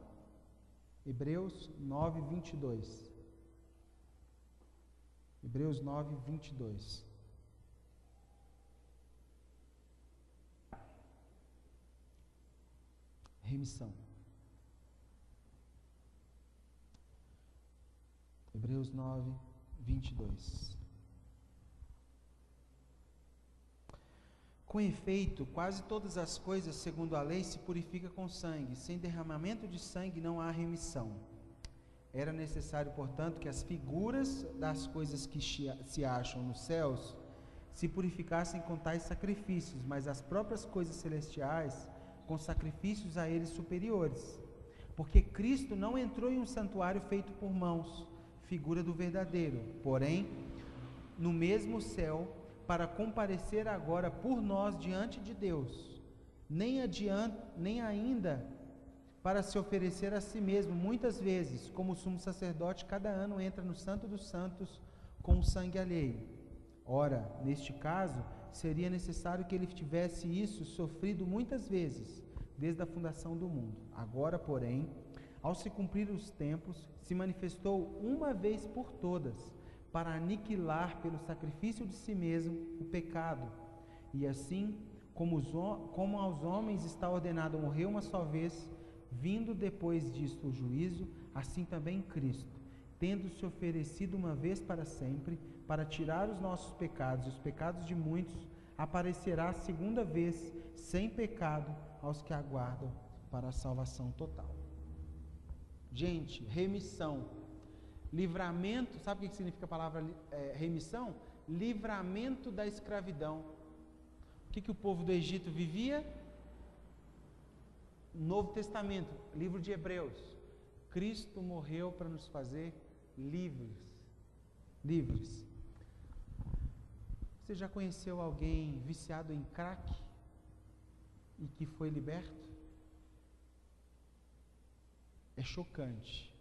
Hebreus 9, 22. Hebreus 9, 22. Remissão. Hebreus 9, 22. Com efeito, quase todas as coisas, segundo a lei, se purifica com sangue. Sem derramamento de sangue não há remissão. Era necessário, portanto, que as figuras das coisas que se acham nos céus se purificassem com tais sacrifícios, mas as próprias coisas celestiais com sacrifícios a eles superiores. Porque Cristo não entrou em um santuário feito por mãos, figura do verdadeiro, porém, no mesmo céu, para comparecer agora por nós diante de Deus, nem ainda para se oferecer a si mesmo, muitas vezes, como o sumo sacerdote, cada ano entra no Santo dos Santos com o sangue alheio. Ora, neste caso, seria necessário que ele tivesse isso sofrido muitas vezes, desde a fundação do mundo. Agora, porém, ao se cumprir os tempos, se manifestou uma vez por todas, para aniquilar pelo sacrifício de si mesmo o pecado. E assim, como aos homens está ordenado morrer uma só vez, vindo depois disto o juízo, assim também Cristo, tendo se oferecido uma vez para sempre, para tirar os nossos pecados e os pecados de muitos, aparecerá a segunda vez, sem pecado, aos que aguardam para a salvação total. Gente, remissão, livramento, sabe o que significa a palavra remissão? Livramento da escravidão. O que o povo do Egito vivia? Novo Testamento, livro de Hebreus. Cristo morreu para nos fazer livres. Livres. Você já conheceu alguém viciado em crack e que foi liberto? É chocante,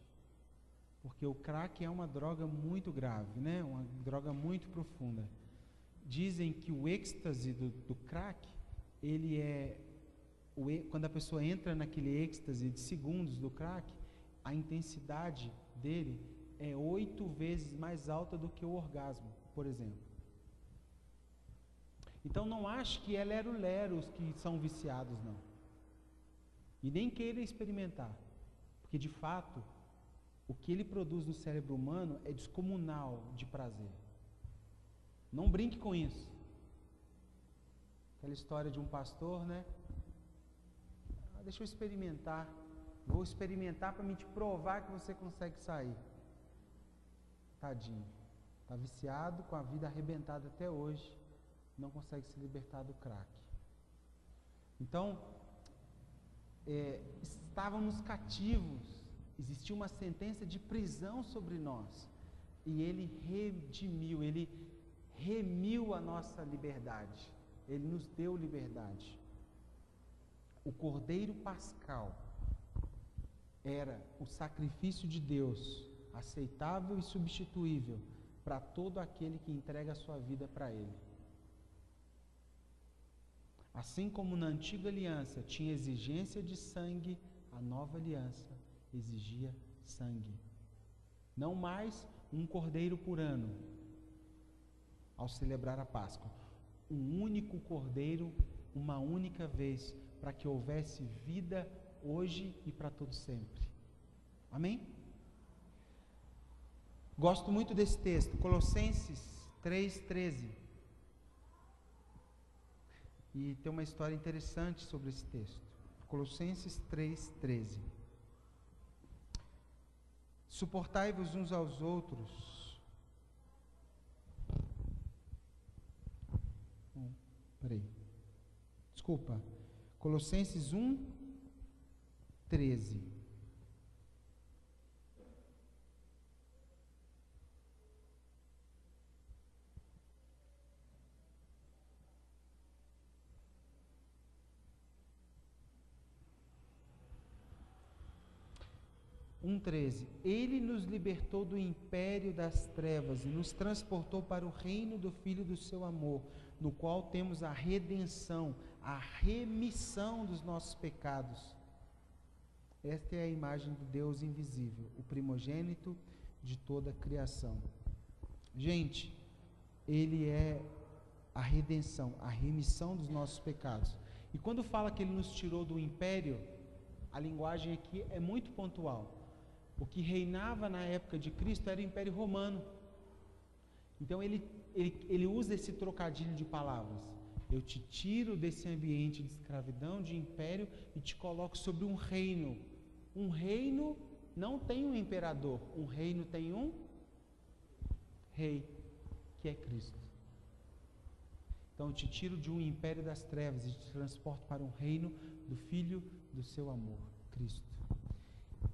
porque o crack é uma droga muito grave, né? Uma droga muito profunda. Dizem que o êxtase do crack, quando a pessoa entra naquele êxtase de segundos do crack, a intensidade dele é 8 vezes mais alta do que o orgasmo, por exemplo. Então não ache que é lero-lero os que são viciados, não. E nem queira experimentar. Porque de fato, o que ele produz no cérebro humano é descomunal de prazer. Não brinque com isso. Aquela história de um pastor, né? deixa eu experimentar. Vou experimentar para me te provar que você consegue sair. Tadinho. Está viciado, com a vida arrebentada até hoje. Não consegue se libertar do crack. Então, estávamos cativos. Existia uma sentença de prisão sobre nós. E Ele redimiu, Ele remiu a nossa liberdade. Ele nos deu liberdade. O Cordeiro Pascal era o sacrifício de Deus, aceitável e substituível para todo aquele que entrega a sua vida para Ele. Assim como na antiga aliança tinha exigência de sangue, a nova aliança exigia sangue. Não mais um cordeiro por ano, ao celebrar a Páscoa. Um único cordeiro, uma única vez, para que houvesse vida hoje e para todo sempre. Amém? Gosto muito desse texto, Colossenses 3:13. E tem uma história interessante sobre esse texto. Colossenses 3:13. Suportai-vos uns aos outros. Desculpa. Colossenses 1:13. Ele nos libertou do império das trevas e nos transportou para o reino do Filho do seu amor, no qual temos a redenção, a remissão dos nossos pecados. Esta é a imagem do Deus invisível, o primogênito de toda a criação. Gente, Ele é a redenção, a remissão dos nossos pecados. E quando fala que Ele nos tirou do império, a linguagem aqui é muito pontual. O que reinava na época de Cristo era o Império Romano. Então ele usa esse trocadilho de palavras. Eu te tiro desse ambiente de escravidão, de império, e te coloco sobre um reino. Um reino não tem um imperador, um reino tem um rei, que é Cristo. Então eu te tiro de um império das trevas e te transporto para um reino do Filho do seu amor, Cristo.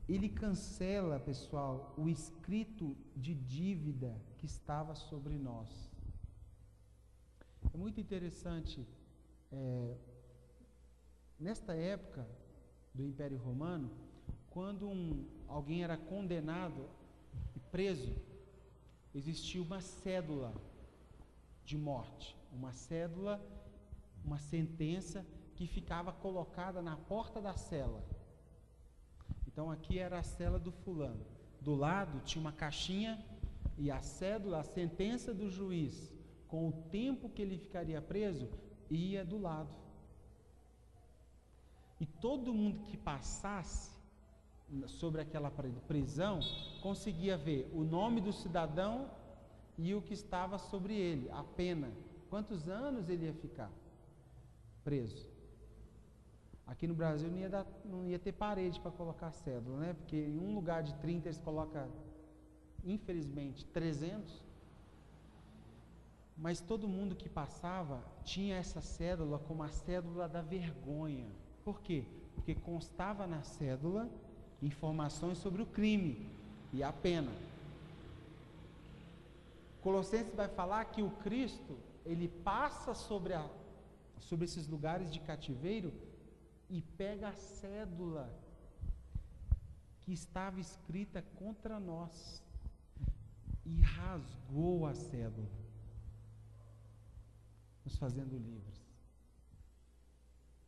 Ele cancela, pessoal, o escrito de dívida que estava sobre nós. É muito interessante, nesta época do Império Romano, quando alguém era condenado e preso, existia uma cédula de morte, uma cédula, uma sentença que ficava colocada na porta da cela. Então aqui era a cela do fulano. Do lado tinha uma caixinha e a cédula, a sentença do juiz, com o tempo que ele ficaria preso, ia do lado. E todo mundo que passasse sobre aquela prisão conseguia ver o nome do cidadão e o que estava sobre ele, a pena. Quantos anos ele ia ficar preso? Aqui no Brasil não ia ter parede para colocar cédula, né? Porque em um lugar de 30 eles colocam, infelizmente, 300. Mas todo mundo que passava tinha essa cédula como a cédula da vergonha. Por quê? Porque constava na cédula informações sobre o crime e a pena. Colossenses vai falar que o Cristo, ele passa sobre esses lugares de cativeiro e pega a cédula que estava escrita contra nós e rasgou a cédula, nos fazendo livres.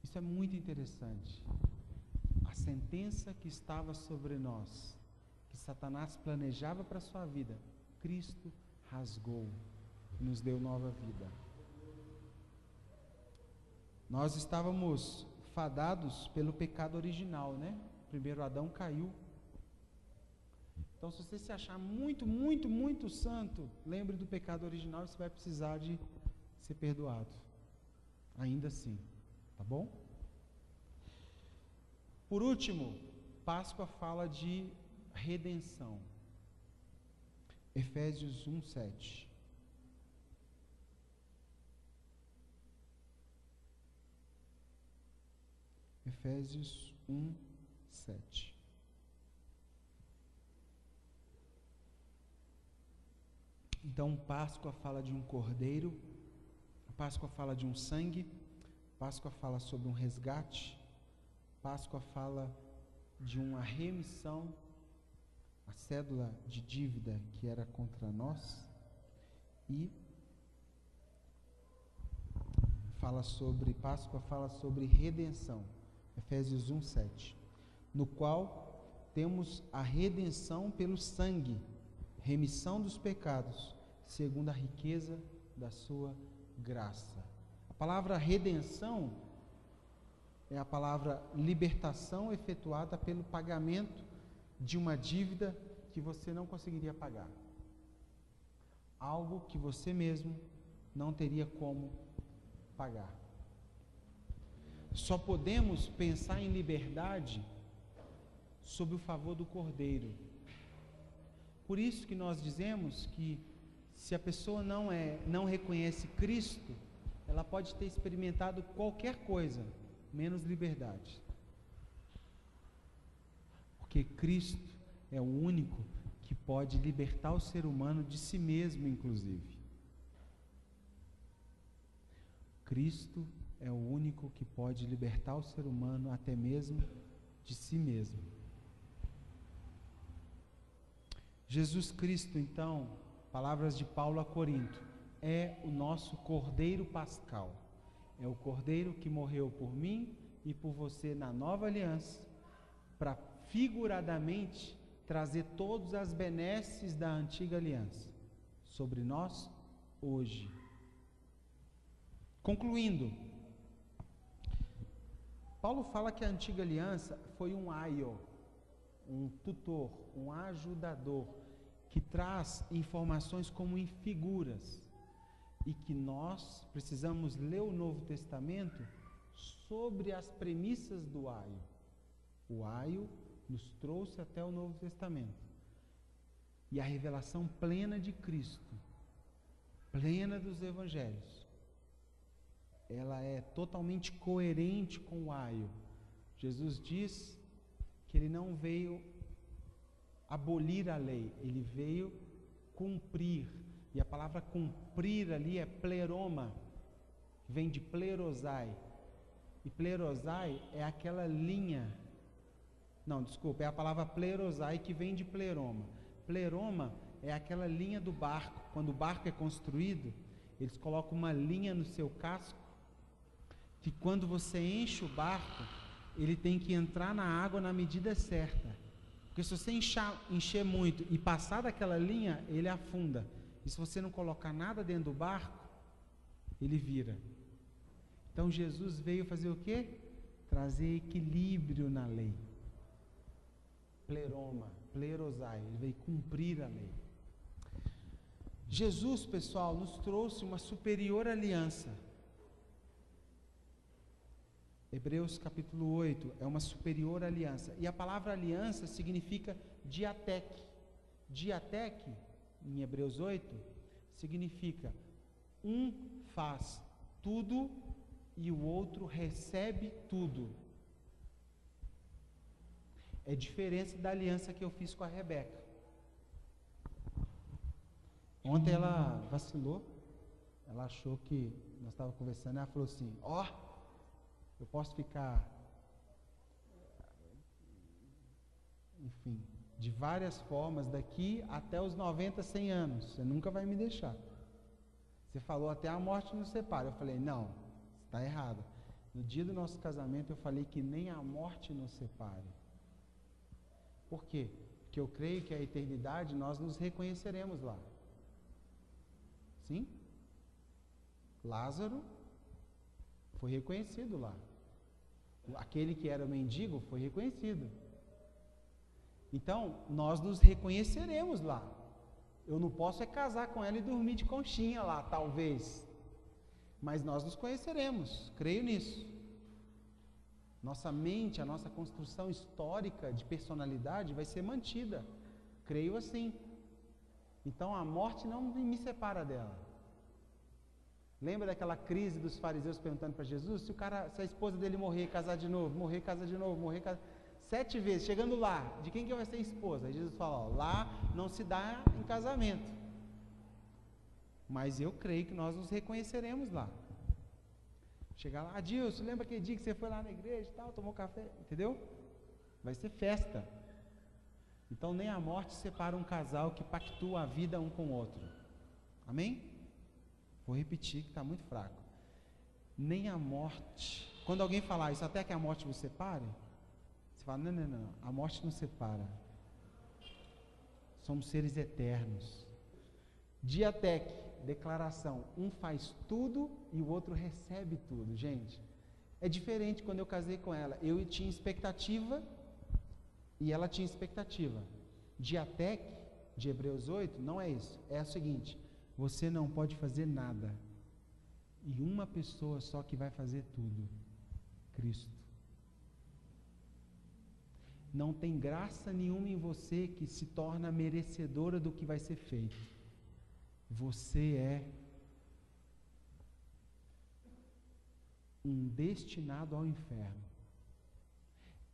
Isso é muito interessante. A sentença que estava sobre nós, que Satanás planejava para a sua vida, Cristo rasgou e nos deu nova vida. Nós estávamos fadados pelo pecado original, né? O primeiro Adão caiu. Então, se você se achar muito, muito, muito santo, lembre do pecado original e você vai precisar de ser perdoado. Ainda assim, tá bom? Por último, Páscoa fala de redenção. Efésios 1:7. Efésios 1:7. Então, Páscoa fala de um cordeiro, Páscoa fala de um sangue, Páscoa fala sobre um resgate, Páscoa fala de uma remissão, a cédula de dívida que era contra nós, e Páscoa fala sobre redenção, Efésios 1:7, no qual temos a redenção pelo sangue, remissão dos pecados, segundo a riqueza da sua graça. A palavra redenção é a palavra libertação efetuada pelo pagamento de uma dívida que você não conseguiria pagar. Algo que você mesmo não teria como pagar. Só podemos pensar em liberdade sob o favor do Cordeiro. Por isso que nós dizemos que se a pessoa não reconhece Cristo, ela pode ter experimentado qualquer coisa, menos liberdade. Porque Cristo é o único que pode libertar o ser humano de si mesmo, inclusive. Cristo é o único que pode libertar o ser humano até mesmo de si mesmo. Jesus Cristo, então, palavras de Paulo a Corinto, é o nosso Cordeiro Pascal. É o Cordeiro que morreu por mim e por você na nova aliança, para figuradamente trazer todas as benesses da antiga aliança sobre nós hoje. Concluindo, Paulo fala que a antiga aliança foi um aio, um tutor, um ajudador, que traz informações como em figuras, e que nós precisamos ler o Novo Testamento sobre as premissas do aio. O aio nos trouxe até o Novo Testamento. E a revelação plena de Cristo, plena dos Evangelhos, ela é totalmente coerente com o aio. Jesus diz que ele não veio abolir a lei, ele veio cumprir. E a palavra cumprir ali é pleroma, que vem de plerosai. E plerosai é aquela linha. Não, desculpa, é a palavra plerosai que vem de pleroma. Pleroma é aquela linha do barco. Quando o barco é construído, eles colocam uma linha no seu casco, que quando você enche o barco, ele tem que entrar na água na medida certa. Porque se você encher muito e passar daquela linha, ele afunda. E se você não colocar nada dentro do barco, ele vira. Então Jesus veio fazer o quê? Trazer equilíbrio na lei. Pleroma, plerosai, ele veio cumprir a lei. Jesus, pessoal, nos trouxe uma superior aliança. Hebreus capítulo 8 é uma superior aliança. E a palavra aliança significa diatec. Diatec, em Hebreus 8, significa um faz tudo e o outro recebe tudo. É diferente da aliança que eu fiz com a Rebeca. Ontem ela vacilou, ela achou que, nós estávamos conversando, ela falou assim, eu posso ficar, enfim, de várias formas daqui até os 90, 100 anos, você nunca vai me deixar. Você falou até a morte nos separa. Eu falei, não, está errado. No dia do nosso casamento eu falei que nem a morte nos separe. Por quê? Porque eu creio que a eternidade nós nos reconheceremos lá. Sim? Lázaro foi reconhecido lá. Aquele que era mendigo foi reconhecido. Então, nós nos reconheceremos lá. Eu não posso casar com ela e dormir de conchinha lá, talvez. Mas nós nos conheceremos, creio nisso. Nossa mente, a nossa construção histórica de personalidade vai ser mantida. Creio assim. Então a morte não me separa dela. Lembra daquela crise dos fariseus perguntando para Jesus se a esposa dele morrer, casar de novo, morrer, casar de novo, morrer, casar 7 vezes, chegando lá, de quem que vai ser a esposa? Aí Jesus fala, ó, lá não se dá em casamento. Mas eu creio que nós nos reconheceremos lá. Chegar lá, Adilson, lembra aquele dia que você foi lá na igreja e tal, tomou café, entendeu? Vai ser festa. Então nem a morte separa um casal que pactua a vida um com o outro. Amém? Vou repetir que está muito fraco. Nem a morte. Quando alguém falar isso, até que a morte vos separe, você fala, não, a morte não separa. Somos seres eternos. Diatec, declaração, um faz tudo e o outro recebe tudo. Gente, é diferente quando eu casei com ela. Eu tinha expectativa e ela tinha expectativa. Diatec, de Hebreus 8, não é isso. É o seguinte, você não pode fazer nada. E uma pessoa só que vai fazer tudo. Cristo. Não tem graça nenhuma em você que se torna merecedora do que vai ser feito. Você é um destinado ao inferno.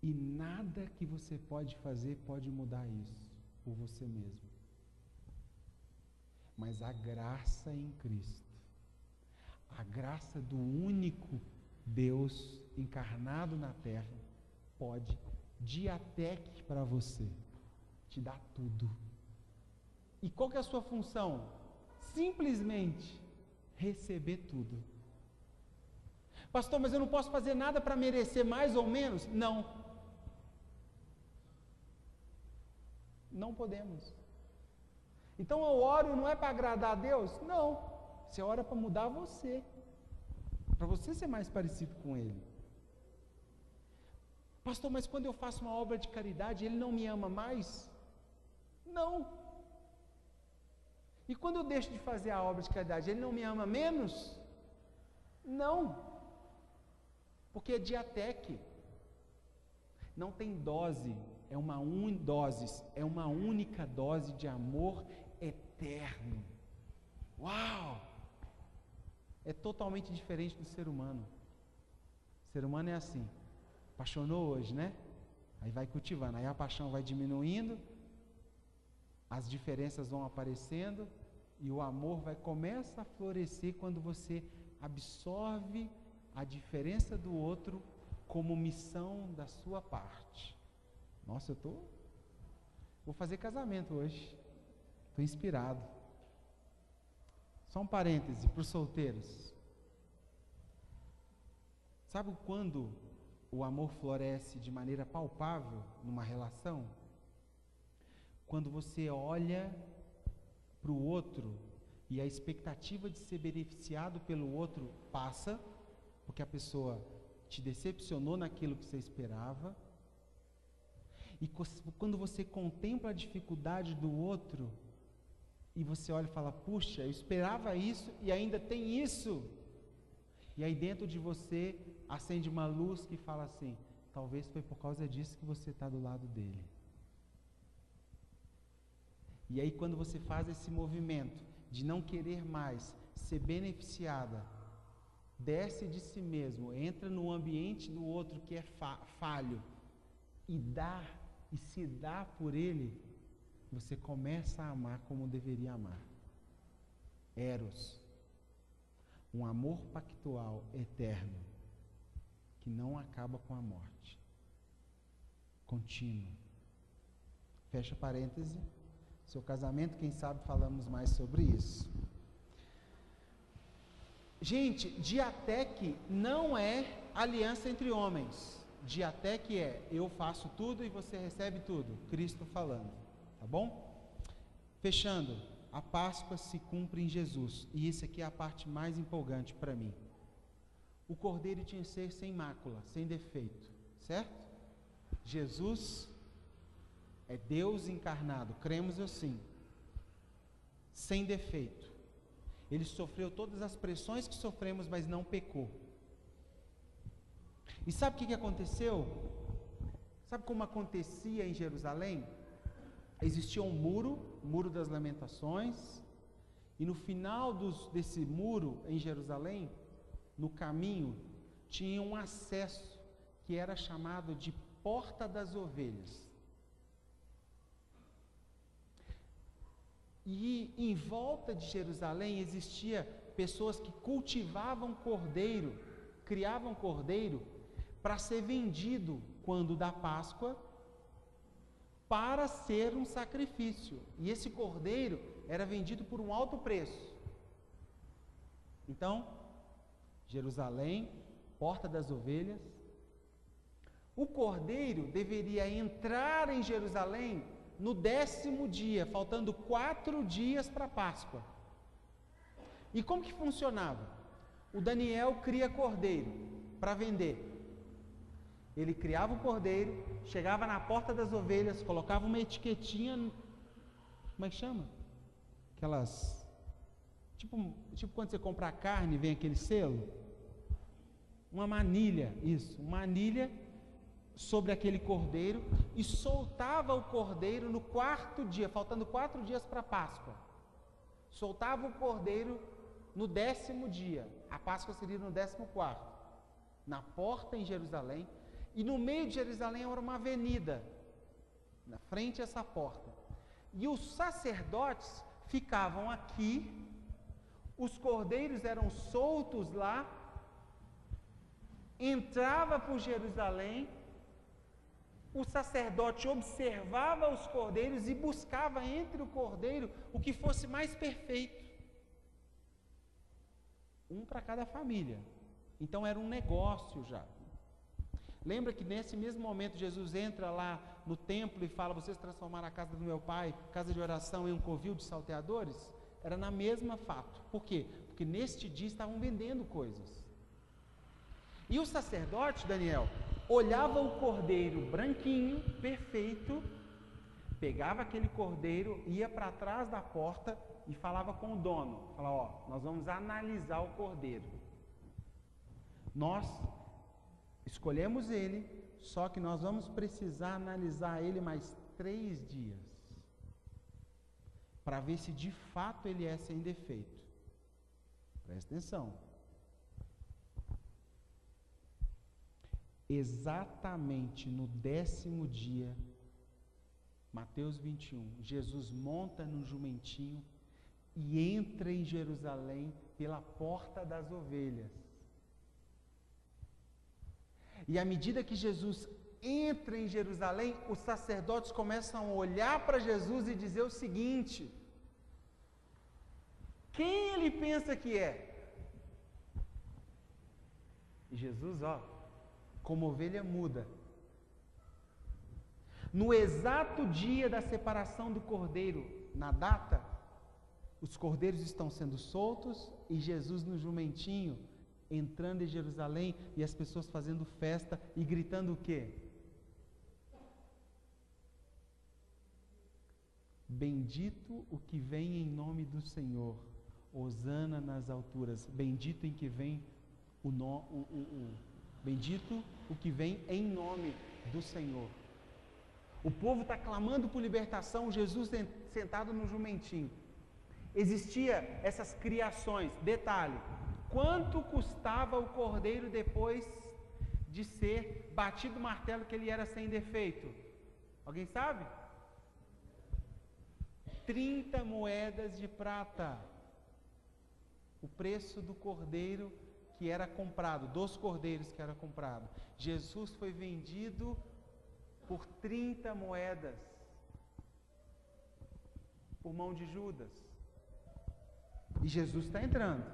E nada que você pode fazer pode mudar isso por você mesmo. Mas a graça em Cristo, a graça do único Deus encarnado na terra, pode diatec para você, te dar tudo. E qual que é a sua função? Simplesmente receber tudo. Pastor, mas eu não posso fazer nada para merecer mais ou menos? Não. Não podemos. Então eu oro não é para agradar a Deus? Não. Você ora para mudar você. Para você ser mais parecido com Ele. Pastor, mas quando eu faço uma obra de caridade, Ele não me ama mais? Não. E quando eu deixo de fazer a obra de caridade, Ele não me ama menos? Não. Porque é diatec. Não tem dose. É uma única dose de amor eterno. Uau! É totalmente diferente do ser humano. O ser humano é assim. Apaixonou hoje, né? Aí vai cultivando, aí a paixão vai diminuindo, as diferenças vão aparecendo e o amor começa a florescer quando você absorve a diferença do outro como missão da sua parte. Nossa, vou fazer casamento hoje. Estou inspirado. Só um parêntese para os solteiros. Sabe quando o amor floresce de maneira palpável numa relação? Quando você olha para o outro e a expectativa de ser beneficiado pelo outro passa, porque a pessoa te decepcionou naquilo que você esperava. E quando você contempla a dificuldade do outro, e você olha e fala, puxa, eu esperava isso e ainda tem isso. E aí dentro de você acende uma luz que fala assim, talvez foi por causa disso que você está do lado dele. E aí quando você faz esse movimento de não querer mais ser beneficiada, desce de si mesmo, entra no ambiente do outro que é falho, e se dá por ele, você começa a amar como deveria amar. Eros. Um amor pactual eterno, que não acaba com a morte. Contínuo. Fecha parêntese. Seu casamento, quem sabe falamos mais sobre isso. Gente, diatec não é aliança entre homens. Diatec é, eu faço tudo e você recebe tudo. Cristo falando. Tá bom? Fechando, a Páscoa se cumpre em Jesus. E isso aqui é a parte mais empolgante para mim. O Cordeiro tinha que ser sem mácula, sem defeito. Certo? Jesus é Deus encarnado, cremos assim. Sem defeito. Ele sofreu todas as pressões que sofremos, mas não pecou. E sabe o que aconteceu? Sabe como acontecia em Jerusalém? Existia um muro, o Muro das Lamentações, e no final desse muro em Jerusalém, no caminho, tinha um acesso que era chamado de Porta das Ovelhas. E em volta de Jerusalém existia pessoas que cultivavam cordeiro, criavam cordeiro para ser vendido quando da Páscoa, para ser um sacrifício. E esse cordeiro era vendido por um alto preço. Então, Jerusalém, Porta das Ovelhas. O cordeiro deveria entrar em Jerusalém no 10º dia, faltando 4 dias para a Páscoa. E como que funcionava? O Daniel cria cordeiro para vender. Ele criava o cordeiro, chegava na Porta das Ovelhas, colocava uma etiquetinha, como é que chama? Aquelas, tipo quando você compra a carne, vem aquele selo? Uma manilha, isso, uma manilha sobre aquele cordeiro, e soltava o cordeiro no 4º dia, faltando 4 dias para a Páscoa. Soltava o cordeiro no 10º dia, a Páscoa seria no 14º, na porta em Jerusalém, e no meio de Jerusalém era uma avenida, na frente dessa porta, e os sacerdotes ficavam aqui, os cordeiros eram soltos lá, entrava por Jerusalém, o sacerdote observava os cordeiros e buscava entre o cordeiro o que fosse mais perfeito, um para cada família. Então era um negócio já. Lembra que nesse mesmo momento Jesus entra lá no templo e fala: vocês transformaram a casa do meu pai, casa de oração, em um covil de salteadores? Era na mesma fato. Por quê? Porque neste dia estavam vendendo coisas. E o sacerdote, Daniel, olhava o cordeiro branquinho, perfeito, pegava aquele cordeiro, ia para trás da porta e falava com o dono. Falava: ó, nós vamos analisar o cordeiro. Nós escolhemos ele, só que nós vamos precisar analisar ele mais 3 dias, para ver se de fato ele é sem defeito. Presta atenção. Exatamente no 10º dia, Mateus 21, Jesus monta no jumentinho e entra em Jerusalém pela Porta das Ovelhas. E à medida que Jesus entra em Jerusalém, os sacerdotes começam a olhar para Jesus e dizer o seguinte: quem ele pensa que é? E Jesus, como ovelha muda, no exato dia da separação do cordeiro, na data, os cordeiros estão sendo soltos e Jesus no jumentinho, entrando em Jerusalém, e as pessoas fazendo festa e gritando o quê? Bendito o que vem em nome do Senhor, hosana nas alturas. Bendito em que vem bendito o que vem em nome do Senhor. O povo está clamando por libertação, Jesus sentado no jumentinho. Existia essas criações. Detalhe: quanto custava o cordeiro depois de ser batido o martelo que ele era sem defeito? Alguém sabe? 30 moedas de prata. O preço do cordeiro que era comprado, dos cordeiros que era comprado. Jesus foi vendido por 30 moedas, por mão de Judas. E Jesus está entrando.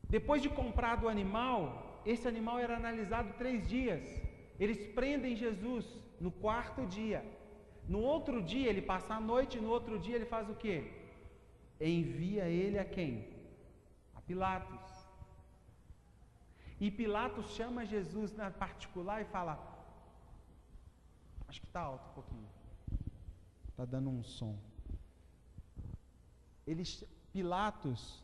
Depois de comprado o animal, esse animal era analisado 3 dias. Eles prendem Jesus no 4º dia. No outro dia ele passa a noite, no outro dia ele faz o quê? Envia ele a quem? A Pilatos. E Pilatos chama Jesus na particular e fala: acho que está alto um pouquinho, está dando um som. Pilatos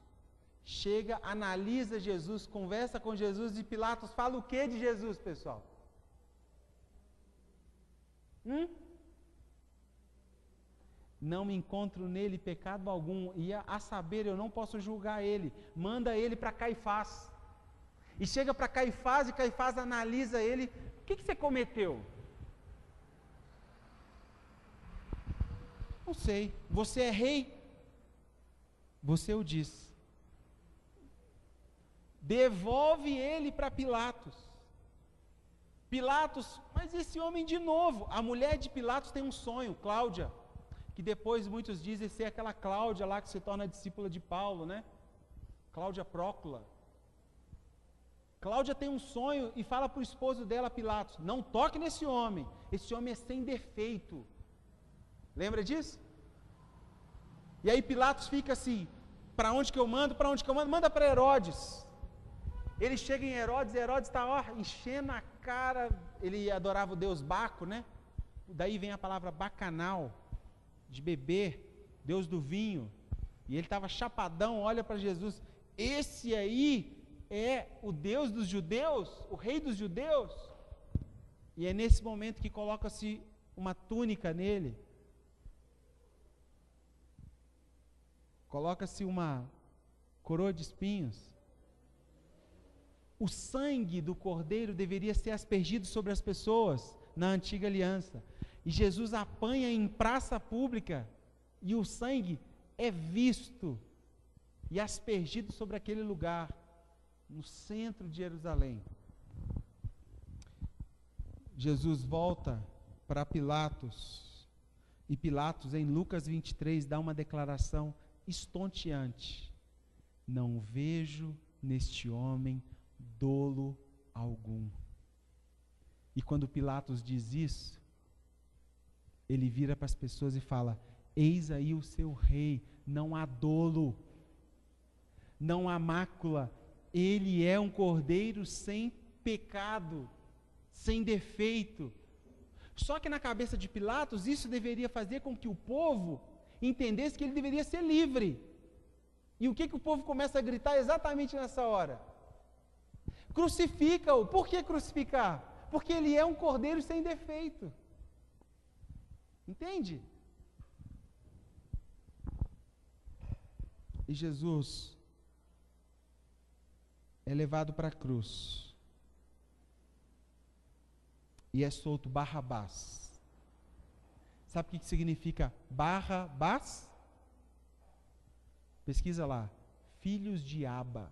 chega, analisa Jesus, conversa com Jesus, e Pilatos fala o que de Jesus, pessoal? Não me encontro nele pecado algum, e a saber, eu não posso julgar ele. Manda ele para Caifás. E chega para Caifás, e Caifás analisa ele. O que você cometeu? Não sei. Você é rei? Você o diz. Devolve ele para Pilatos. Pilatos, mas esse homem de novo. A mulher de Pilatos tem um sonho, Cláudia, que depois muitos dizem ser aquela Cláudia lá que se torna discípula de Paulo, né? Cláudia Prócula. Cláudia tem um sonho e fala para o esposo dela, Pilatos, não toque nesse homem, esse homem é sem defeito. Lembra disso? E aí Pilatos fica assim, para onde que eu mando? Para onde que eu mando? Manda para Herodes. Ele chega em Herodes, Herodes está enchendo a cara, ele adorava o deus Baco, né? Daí vem a palavra bacanal, de beber, deus do vinho, e ele estava chapadão, olha para Jesus, esse aí é o Deus dos judeus, o rei dos judeus, e é nesse momento que coloca-se uma túnica nele, coloca-se uma coroa de espinhos, o sangue do cordeiro deveria ser aspergido sobre as pessoas na antiga aliança, e Jesus apanha em praça pública, e o sangue é visto e aspergido sobre aquele lugar, no centro de Jerusalém. Jesus volta para Pilatos, e Pilatos, em Lucas 23, dá uma declaração estonteante: não vejo neste homem dolo algum. E quando Pilatos diz isso, ele vira para as pessoas e fala: eis aí o seu rei, não há dolo, não há mácula, ele é um cordeiro sem pecado, sem defeito. Só que na cabeça de Pilatos, isso deveria fazer com que o povo entendesse que ele deveria ser livre. E o que o povo começa a gritar exatamente nessa hora? Crucifica-o. Por que crucificar? Porque ele é um cordeiro sem defeito. Entende? E Jesus é levado para a cruz e é solto Barrabás. Sabe o que significa Barrabás? Pesquisa lá, filhos de Aba.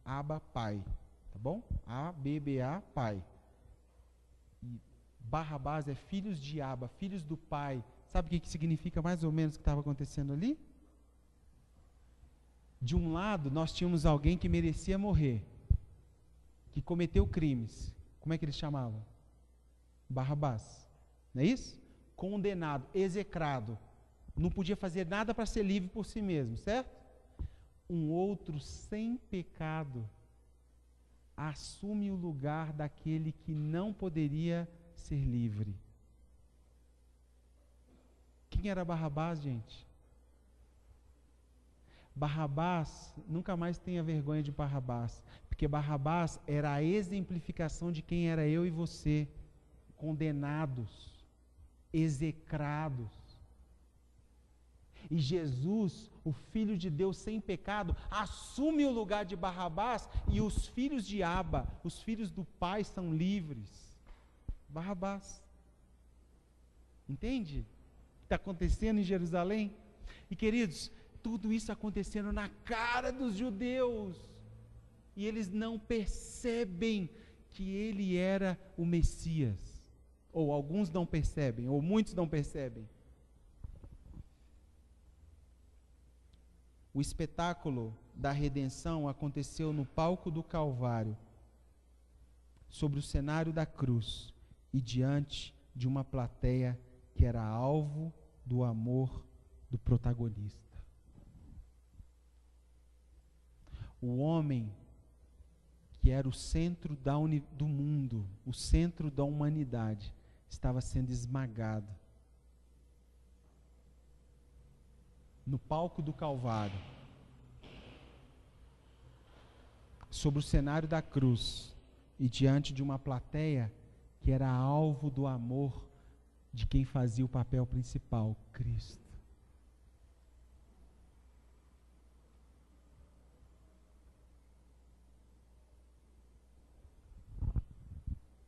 Aba, pai, tá bom? A-B-B-A, pai. E Barrabás é filhos de Aba, filhos do pai. Sabe o que significa mais ou menos o que estava acontecendo ali? De um lado, nós tínhamos alguém que merecia morrer, que cometeu crimes. Como é que eles chamavam? Barrabás. Não é isso? Condenado, execrado. Não podia fazer nada para ser livre por si mesmo, certo? Um outro sem pecado assume o lugar daquele que não poderia ser livre. Quem era Barrabás, gente? Barrabás, nunca mais tenha vergonha de Barrabás, porque Barrabás era a exemplificação de quem era eu e você, condenados, execrados. E Jesus, o Filho de Deus sem pecado, assume o lugar de Barrabás, e os filhos de Aba, os filhos do Pai, são livres. Barrabás. Entende? O que está acontecendo em Jerusalém? E queridos, tudo isso acontecendo na cara dos judeus, e eles não percebem que ele era o Messias, ou alguns não percebem, ou muitos não percebem. O espetáculo da redenção aconteceu no palco do Calvário, sobre o cenário da cruz, e diante de uma plateia que era alvo do amor do protagonista. O homem que era o centro do mundo, o centro da humanidade, estava sendo esmagado no palco do Calvário. sobre o cenário da cruz e diante de uma plateia que era alvo do amor de quem fazia o papel principal, Cristo.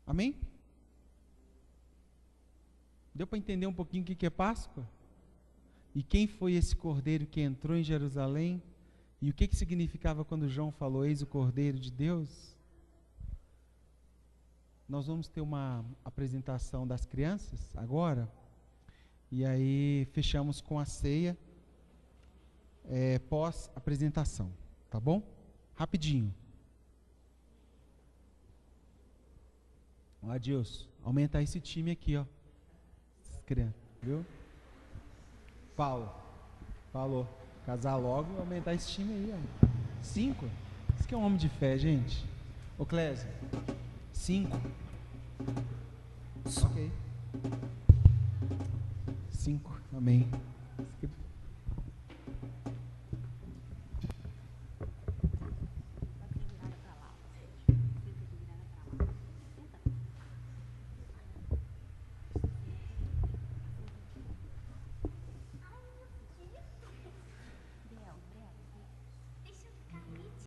Amém? Deu para entender um pouquinho o que é Páscoa? E quem foi esse cordeiro que entrou em Jerusalém? E o que significava quando João falou, eis o Cordeiro de Deus? Nós vamos ter uma apresentação das crianças agora, e aí fechamos com a ceia pós-apresentação, tá bom? Rapidinho. Ó, Adilson, aumentar esse time aqui, ó. Crianças, viu? Paulo, falou. Casar logo e aumentar esse time aí, ó. 5? Isso que é um homem de fé, gente. Ô Clésio, 5. Ok. 5, amém.